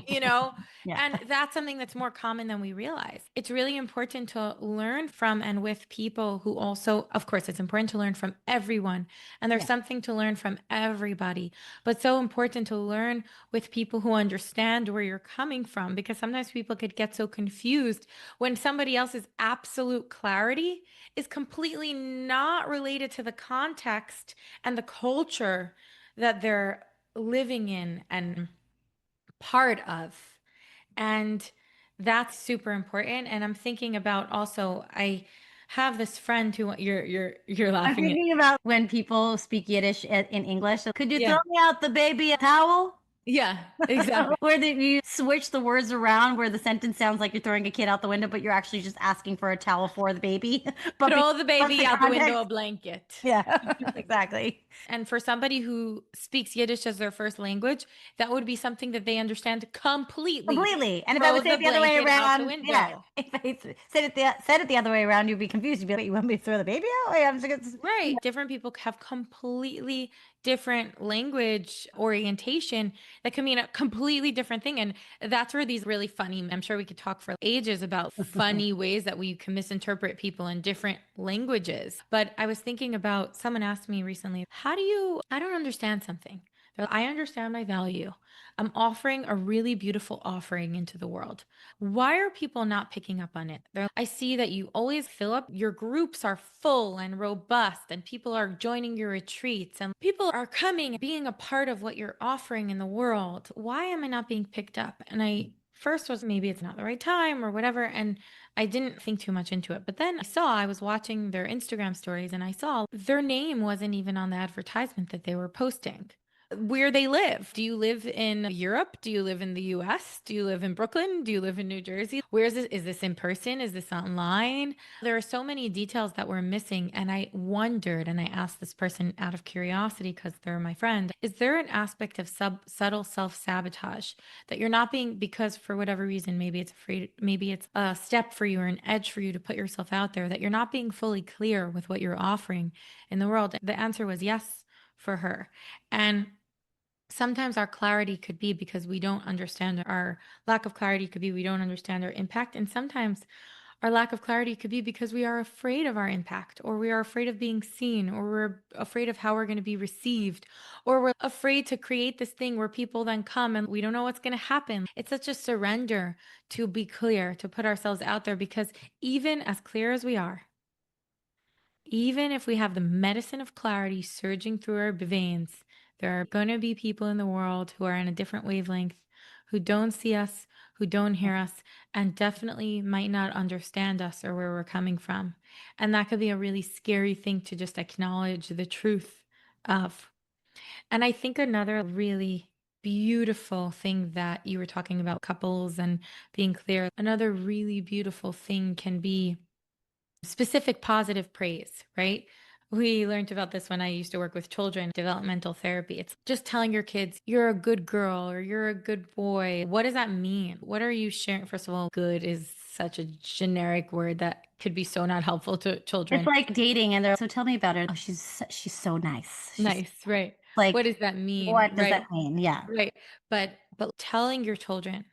you know? Yeah. And that's something that's more common than we realize. It's really important to learn from and with people who also, of course, it's important to learn from everyone. And there's Yeah. something to learn from everybody. But so important to learn with people who understand where you're coming from because sometimes people could get so confused when somebody else's absolute clarity is completely not related to the context and the culture that they're living in and part of. And that's super important. And I'm thinking about also, I have this friend who you're I'm laughing at. thinking about when people speak Yiddish in English. So, could you throw Yeah. me out the baby a towel? Yeah, exactly. Where you switch the words around where the sentence sounds like you're throwing a kid out the window, but you're actually just asking for a towel for the baby. But Throw the because of baby the out the window, a context, blanket. yeah, exactly. And for somebody who speaks Yiddish as their first language, that would be something that they understand completely. Completely. And if I Throw would say the it the other way blanket out the around, yeah. window. If I said it the other way around, you'd be confused. You'd be like, "You want me to throw the baby out?" Like, I'm just, Right. Different people have completely different language orientation that can mean a completely different thing. And that's where these really funny, I'm sure we could talk for ages about funny ways that we can misinterpret people in different languages. But I was thinking about someone asked me recently, I don't understand something. I understand my value. I'm offering a really beautiful offering into the world. Why are people not picking up on it? I see that you always fill up, your groups are full and robust, and people are joining your retreats, and people are coming, being a part of what you're offering in the world. Why am I not being picked up? And I first was maybe it's not the right time or whatever. And I didn't think too much into it. But then I was watching their Instagram stories and I saw their name wasn't even on the advertisement that they were posting where they live. Do you live in Europe? Do you live in the US? Do you live in Brooklyn? Do you live in New Jersey? Where is this? Is this in person? Is this online? There are so many details that were missing. And I wondered, and I asked this person out of curiosity because they're my friend, is there an aspect of subtle self sabotage that you're not being, because for whatever reason, maybe it's afraid, maybe it's a step for you or an edge for you to put yourself out there, that you're not being fully clear with what you're offering in the world? The answer was yes for her. And sometimes our clarity could be because we don't understand, our lack of clarity could be we don't understand our impact. And sometimes our lack of clarity could be because we are afraid of our impact, or we are afraid of being seen, or we're afraid of how we're going to be received, or we're afraid to create this thing where people then come and we don't know what's going to happen. It's such a surrender to be clear, to put ourselves out there, because even as clear as we are, even if we have the medicine of clarity surging through our veins, there are going to be people in the world who are in a different wavelength, who don't see us, who don't hear us, and definitely might not understand us or where we're coming from. And that could be a really scary thing to just acknowledge the truth of. And I think another really beautiful thing that you were talking about couples and being clear, another really beautiful thing can be specific positive praise, right? We learned about this when I used to work with children, developmental therapy. It's just telling your kids, you're a good girl or you're a good boy. What does that mean? What are you sharing? First of all, good is such a generic word that could be so not helpful to It's children. like dating, and they're so tell me about her. Oh, she's so nice. She's Nice, right? What like, does that mean? what does Right. that mean? Yeah. Right. But telling your children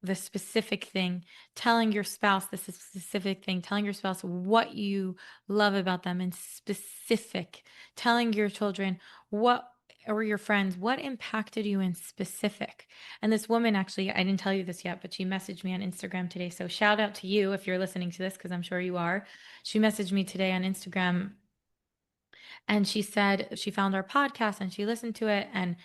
the specific thing, telling your spouse this is specific thing, telling your spouse what you love about them in specific, telling your children what or your friends what impacted you in specific. And this woman actually, I didn't tell you this yet, but she messaged me on Instagram today. So shout out to you if you're listening to this, because I'm sure you are. She messaged me today on Instagram and she said she found our podcast and she listened to it and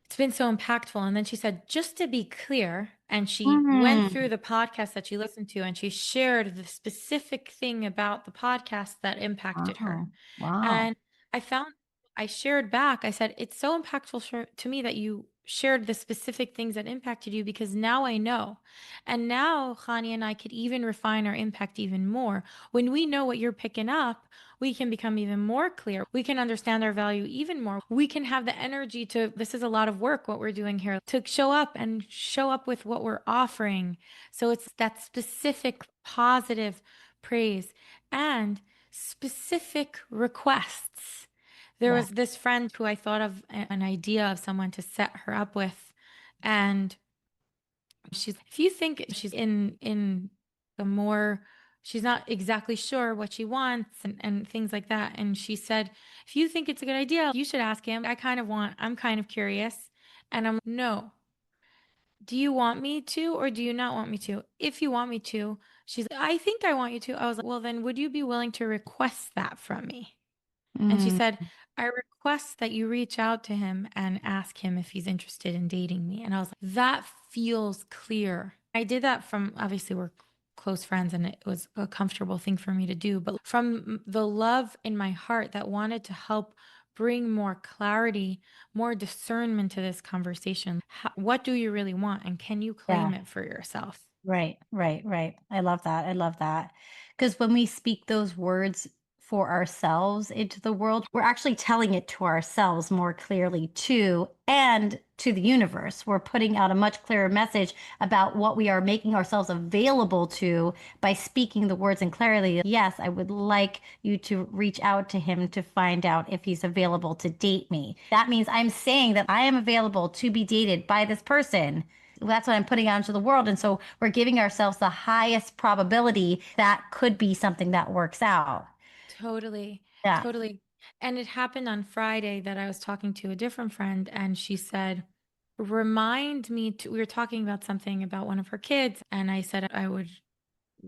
it's been so impactful. And then she said, just to be clear, and she went through Mm. the podcast that she listened to and she shared the specific thing about the podcast that impacted her. Wow. Wow. And I found, I shared back, I said, it's so impactful to me that you shared the specific things that impacted you because now I know. And now Khani and I could even refine our impact even more. When we know what you're picking up, we can become even more clear. We can understand our value even more. We can have the energy to, this is a lot of work, what we're doing here, to show up and show up with what we're offering. So it's that specific positive praise and specific requests. There Yeah. was this friend who I thought of an idea of someone to set her up with. And if you think she's in the more, she's not exactly sure what she wants and things like that. And she said, if you think it's a good idea, you should ask him. I'm kind of curious. And I'm, no, do you want me to or do you not want me to? If you want me to, she's, I think I want you to. I was like, well, then would you be willing to request that from me? And she Mm. said, I request that you reach out to him and ask him if he's interested in dating me. And I was like, that feels clear. I did that from, obviously, we're close friends and it was a comfortable thing for me to do, but from the love in my heart that wanted to help bring more clarity, more discernment to this conversation. What do you really want? And can you Yeah. claim it for yourself? Right, right, right. I love that. I love that. Because when we speak those words for ourselves into the world, we're actually telling it to ourselves more clearly too, and to the universe. We're putting out a much clearer message about what we are making ourselves available to by speaking the words and clarity. Yes, I would like you to reach out to him to find out if he's available to date me. That means I'm saying that I am available to be dated by this person. That's what I'm putting out into the world. And so we're giving ourselves the highest probability that could be something that works out. Totally, Yeah. totally. And it happened on Friday that I was talking to a different friend, and she said, remind me to, we were talking about something about one of her kids, and I said I would,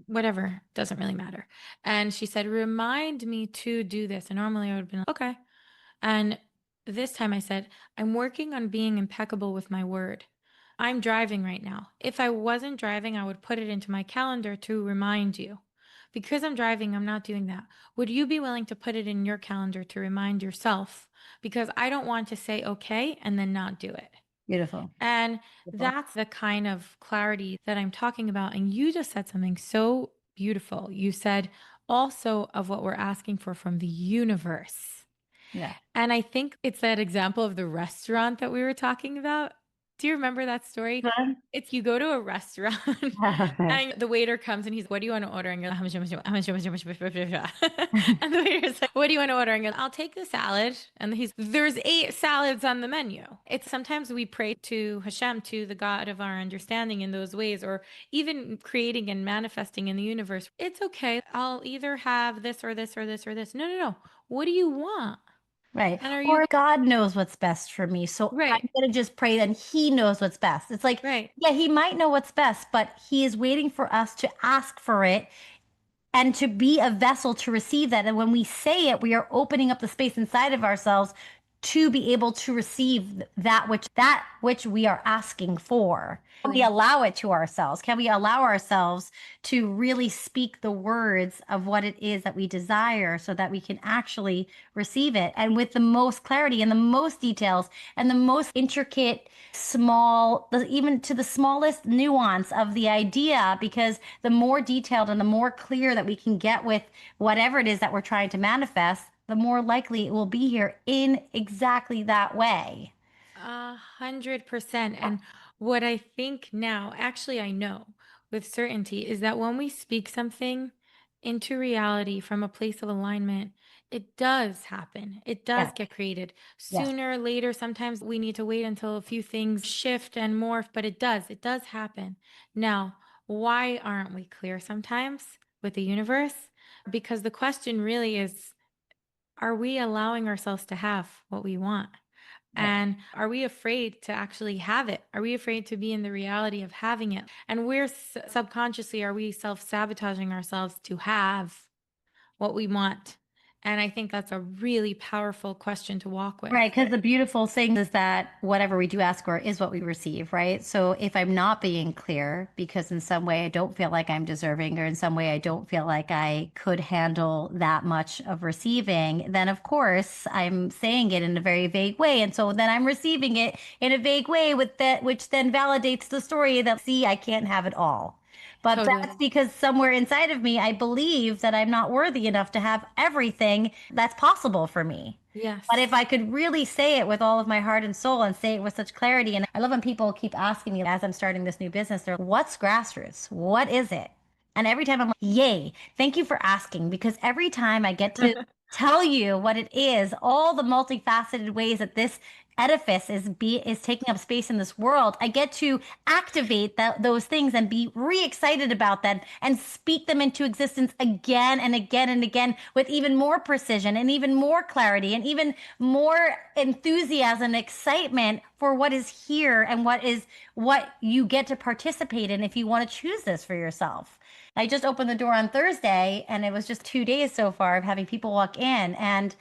whatever, doesn't really matter. And she said, remind me to do this. And normally I would have been like, okay. And this time I said, I'm working on being impeccable with my word. I'm driving right now. If I wasn't driving, I would put it into my calendar to remind you. Because I'm driving, I'm not doing that. Would you be willing to put it in your calendar to remind yourself? Because I don't want to say okay and then not do it. Beautiful. And Beautiful. that's the kind of clarity that I'm talking about. And you just said something so beautiful. You said also of what we're asking for from the universe. Yeah. And I think it's that example of the restaurant that we were talking about. Do you remember that story? Fun. It's you go to a restaurant and the waiter comes and he's, what do you want to order? And you're like, and the waiter's like, what do you want to order? And you're like, I'll take the salad. And there's 8 salads on the menu. It's sometimes we pray to Hashem, to the God of our understanding in those ways, or even creating and manifesting in the universe. It's okay. I'll either have this or this or this or this. No, no, no. What do you want? Right. And are you Or God knows what's best for me. So I'm right? going to just pray that he knows what's best. It's like, Right. yeah, he might know what's best, but he is waiting for us to ask for it and to be a vessel to receive that. And when we say it, we are opening up the space inside of ourselves to be able to receive that which we are asking for. Can we allow it to ourselves? Can we allow ourselves to really speak the words of what it is that we desire so that we can actually receive it and with the most clarity and the most details and the most intricate, small, even to the smallest nuance of the idea, because the more detailed and the more clear that we can get with whatever it is that we're trying to manifest, the more likely it will be here in exactly that way. 100%. And what I think now, actually, I know with certainty, is that when we speak something into reality from a place of alignment, it does happen. It does Yeah. get created Yes. sooner or later. Sometimes we need to wait until a few things shift and morph, but it does happen. Now, why aren't we clear sometimes with the universe? Because the question really is, are we allowing ourselves to have what we want? Right. And are we afraid to actually have it? Are we afraid to be in the reality of having it? And subconsciously, are we self sabotaging ourselves to have what we want? And I think that's a really powerful question to walk with. Right, because the beautiful thing is that whatever we do ask for is what we receive, right? So if I'm not being clear because in some way I don't feel like I'm deserving, or in some way I don't feel like I could handle that much of receiving, then of course I'm saying it in a very vague way. And so then I'm receiving it in a vague way with that, which then validates the story that, see, I can't have it all. But that's Totally. because somewhere inside of me, I believe that I'm not worthy enough to have everything that's possible for me. But if Yes. I could really say it with all of my heart and soul and say it with such clarity, and I love when people keep asking me as I'm starting this new business, they're, what's grassroots? What is it? And every time I'm like, yay, thank you for asking, because every time I get to tell you what it is, all the multifaceted ways that this edifice is taking up space in this world, I get to activate those things and be re-excited about them and speak them into existence again and again and again with even more precision and even more clarity and even more enthusiasm and excitement for what is here and what you get to participate in if you want to choose this for yourself. I just opened the door on Thursday and it was just 2 days so far of having people walk in, and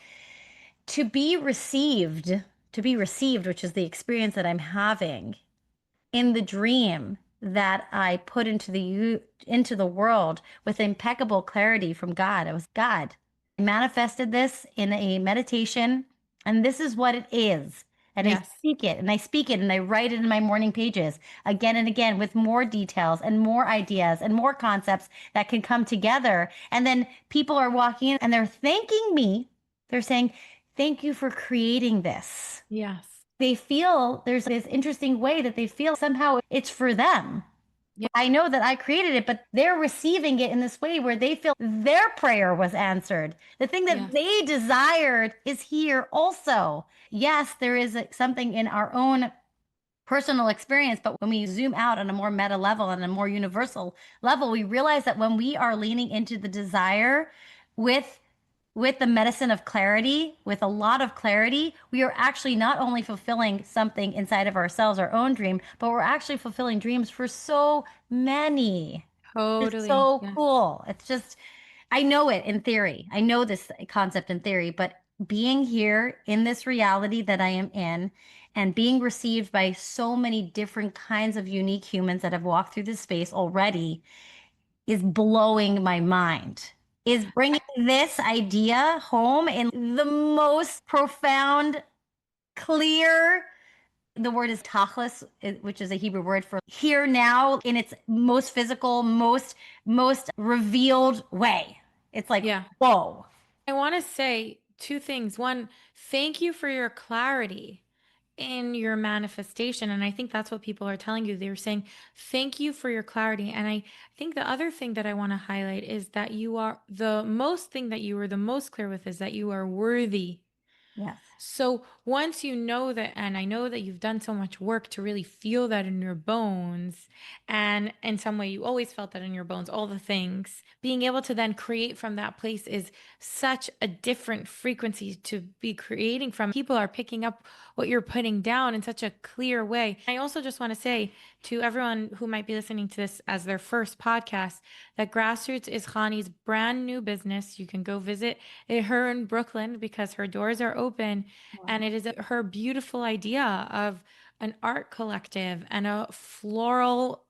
to be received, which is the experience that I'm having in the dream that I put into the world with impeccable clarity from God. It was God. I manifested this in a meditation And this is what it is. And I Yes. speak it and I speak it and I write it in my morning pages again and again with more details and more ideas and more concepts that can come together. And then people are walking in and they're thanking me. They're saying, thank you for creating this. Yes. They feel there's this interesting way that they feel somehow it's for them. Yeah. I know that I created it, but they're receiving it in this way where they feel their prayer was answered. The thing that Yes. they desired is here also. Yes, there is something in our own personal experience, but when we zoom out on a more meta level and a more universal level, we realize that when we are leaning into the desire with the medicine of clarity, with a lot of clarity, we are actually not only fulfilling something inside of ourselves, our own dream, but we're actually fulfilling dreams for so many. It's Totally. so Yes. cool. It's just, I know it in theory. I know this concept in theory, but being here in this reality that I am in and being received by so many different kinds of unique humans that have walked through this space already is blowing my mind, is bringing this idea home in the most profound, clear, the word is tachlis, which is a Hebrew word for here now in its most physical, most revealed way. It's like, Yeah. whoa. I want to say two things. One, thank you for your clarity in your manifestation. And I think that's what people are telling you. They're saying, thank you for your clarity. And I think the other thing that I want to highlight is that you are the most thing that you were the most clear with is that you are worthy. Yes. So once you know that, and I know that you've done so much work to really feel that in your bones, and in some way you always felt that in your bones, all the things, being able to then create from that place is such a different frequency to be creating from. People are picking up what you're putting down in such a clear way. I also just want to say to everyone who might be listening to this as their first podcast that Grassroots is Chani's brand new business. You can go visit her in Brooklyn because her doors are open. And it is her beautiful idea of an art collective and a floral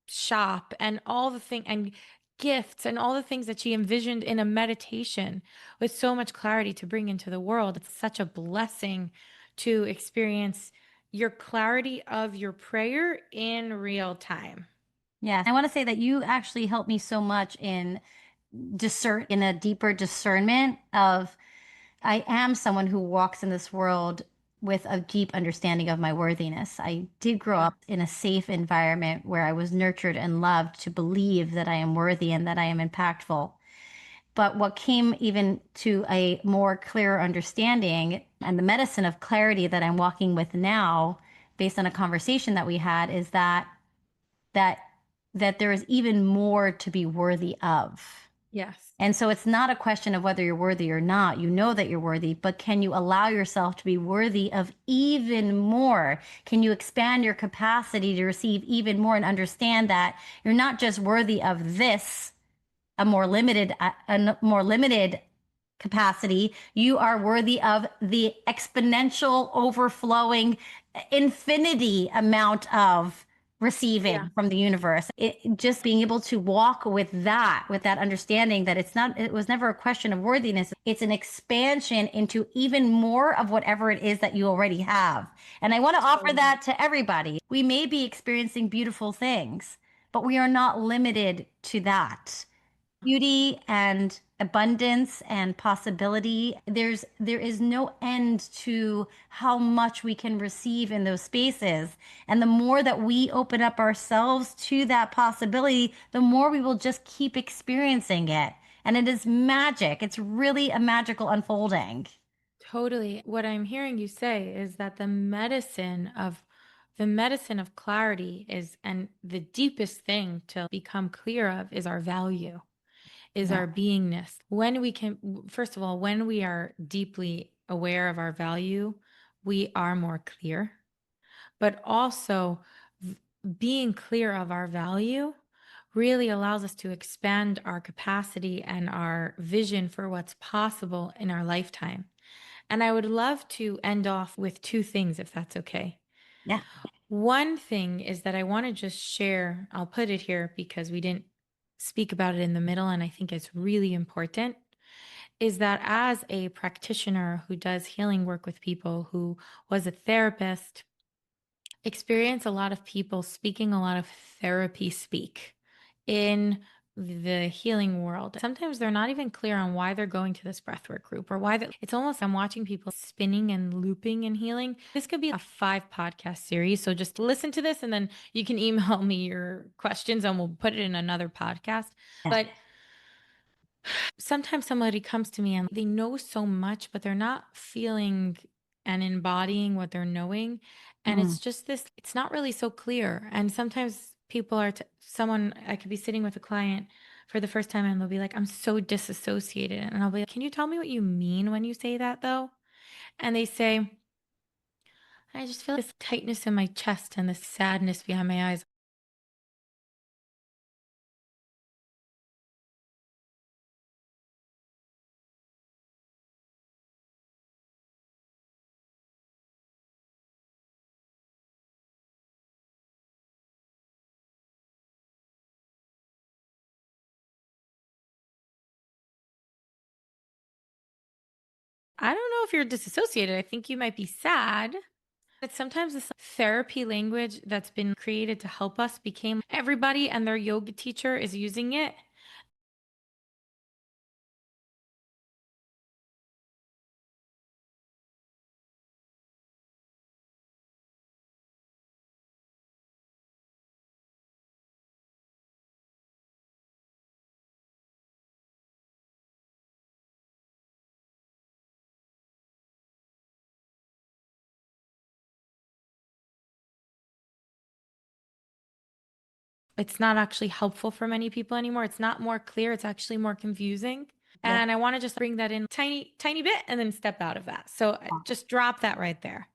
shop and all the thing and gifts and all the things that she envisioned in a meditation with so much clarity to bring into the world. It's such a blessing to experience your clarity of your prayer in real time. Yes. I want to say that you actually helped me so much in in a deeper discernment of I am someone who walks in this world with a deep understanding of my worthiness. I did grow Yeah. up in a safe environment where I was nurtured and loved to believe that I am worthy and that I am impactful. But what came even to a more clearer understanding and the medicine of clarity that I'm walking with now, based on a conversation that we had, is that that there is even more to be worthy of. Yes. And so it's not a question of whether you're worthy or not. You know that you're worthy, but can you allow yourself to be worthy of even more? Can you expand your capacity to receive even more and understand that you're not just worthy of this, a more limited capacity. You are worthy of the exponential, overflowing, infinity amount of Yeah. receiving from the universe. Just being able to walk with that understanding that it was never a question of worthiness. It's an expansion into even more of whatever it is that you already have. And I want to offer Totally. that to everybody. We may be experiencing beautiful things, but we are not limited to that beauty and abundance and possibility. There is no end to how much we can receive in those spaces. And the more that we open up ourselves to that possibility, the more we will just keep experiencing it. And it is magic. It's really a magical unfolding. Totally. What I'm hearing you say is that the medicine of clarity is, and the deepest thing to become clear of is our value, is Yeah. our beingness. When we can, first of all, when we are deeply aware of our value, we are more clear, but also being clear of our value really allows us to expand our capacity and our vision for what's possible in our lifetime. And I would love to end off with two things, if that's okay. Yeah. One thing is that I want to just share, I'll put it here because we didn't speak about it in the middle, and I think it's really important, is that as a practitioner who does healing work with people, who was a therapist, experience a lot of people speaking a lot of therapy speak in the healing world. Sometimes they're not even clear on why they're going to this breathwork group or why it's almost I'm watching people spinning and looping in healing. This could be a 5 podcast series. So just listen to this and then you can email me your questions and we'll put it in another podcast. Yeah. But sometimes somebody comes to me and they know so much, but they're not feeling and embodying what they're knowing. And Mm. it's just this, it's not really so clear. And sometimes people are, someone, I could be sitting with a client for the first time and they'll be like, I'm so disassociated. And I'll be like, can you tell me what you mean when you say that though? And they say, I just feel this tightness in my chest and this sadness behind my eyes. I don't know if you're disassociated. I think you might be sad. But sometimes this therapy language that's been created to help us became everybody and their yoga teacher is using it. It's not actually helpful for many people anymore. It's not more clear. It's actually more confusing. Yep. And I want to just bring that in tiny bit and then step out of that. So just drop that right there.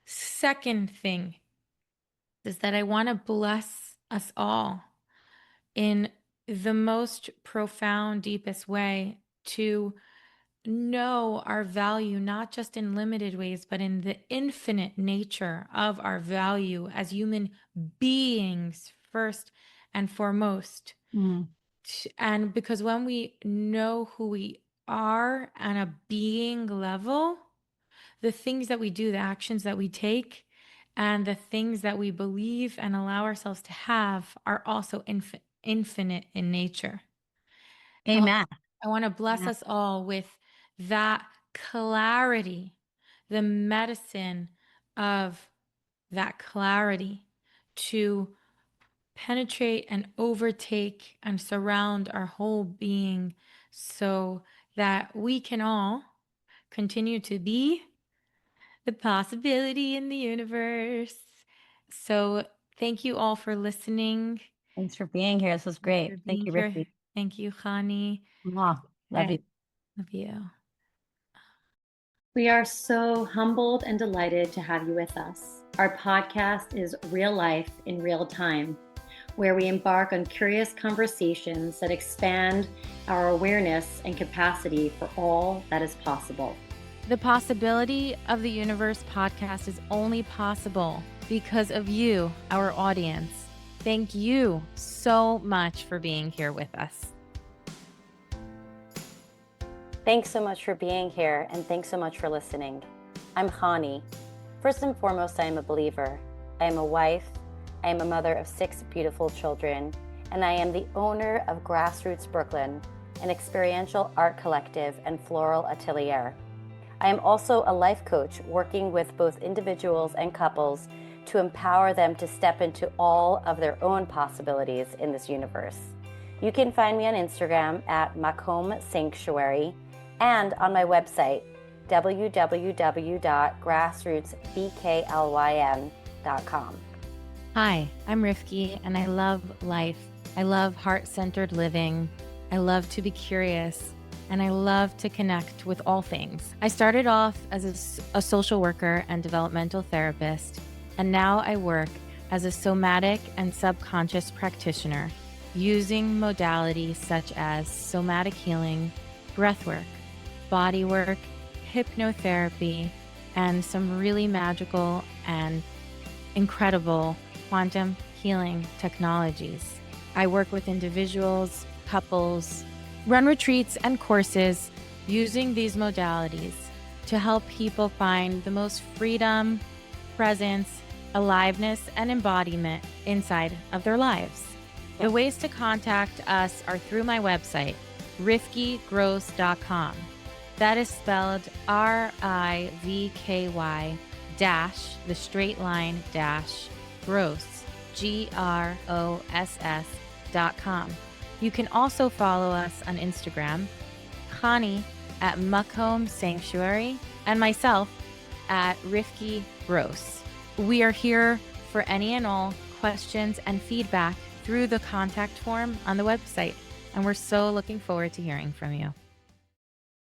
Second thing is that I want to bless us all in the most profound, deepest way to know our value, not just in limited ways, but in the infinite nature of our value as human beings, first and foremost. Mm. And because when we know who we are on a being level, the things that we do, the actions that we take, and the things that we believe and allow ourselves to have are also infinite in nature. Amen. I want to bless Yeah. us all with that clarity, the medicine of that clarity to penetrate and overtake and surround our whole being so that we can all continue to be the possibility in the universe. So, thank you all for listening. Thanks for being here. This was Thanks great. for Thank being you, here. Rivky. Thank you, Chani. Mwah. Love you. Love you. We are so humbled and delighted to have you with us. Our podcast is Real Life in Real Time, where we embark on curious conversations that expand our awareness and capacity for all that is possible. The Possibility of the Universe podcast is only possible because of you, our audience. Thank you so much for being here with us. Thanks so much for being here, and thanks so much for listening. I'm Chani. First and foremost, I am a believer. I am a wife. I am a mother of 6 beautiful children, and I am the owner of Grassroots Brooklyn, an experiential art collective and floral atelier. I am also a life coach working with both individuals and couples to empower them to step into all of their own possibilities in this universe. You can find me on Instagram at Makom Sanctuary and on my website, www.grassrootsbklyn.com. Hi, I'm Rivky, and I love life. I love heart-centered living. I love to be curious, and I love to connect with all things. I started off as a social worker and developmental therapist, and now I work as a somatic and subconscious practitioner using modalities such as somatic healing, breathwork, bodywork, hypnotherapy, and some really magical and incredible quantum healing technologies. I work with individuals, couples, run retreats and courses using these modalities to help people find the most freedom, presence, aliveness, and embodiment inside of their lives. The ways to contact us are through my website, rivkygross.com. That is spelled RIVKY dash, the straight line dash, gross, GROSS.com. You can also follow us on Instagram, Chani at Muckhome Sanctuary, and myself at Rivky Gross. We are here for any and all questions and feedback through the contact form on the website, and we're so looking forward to hearing from you.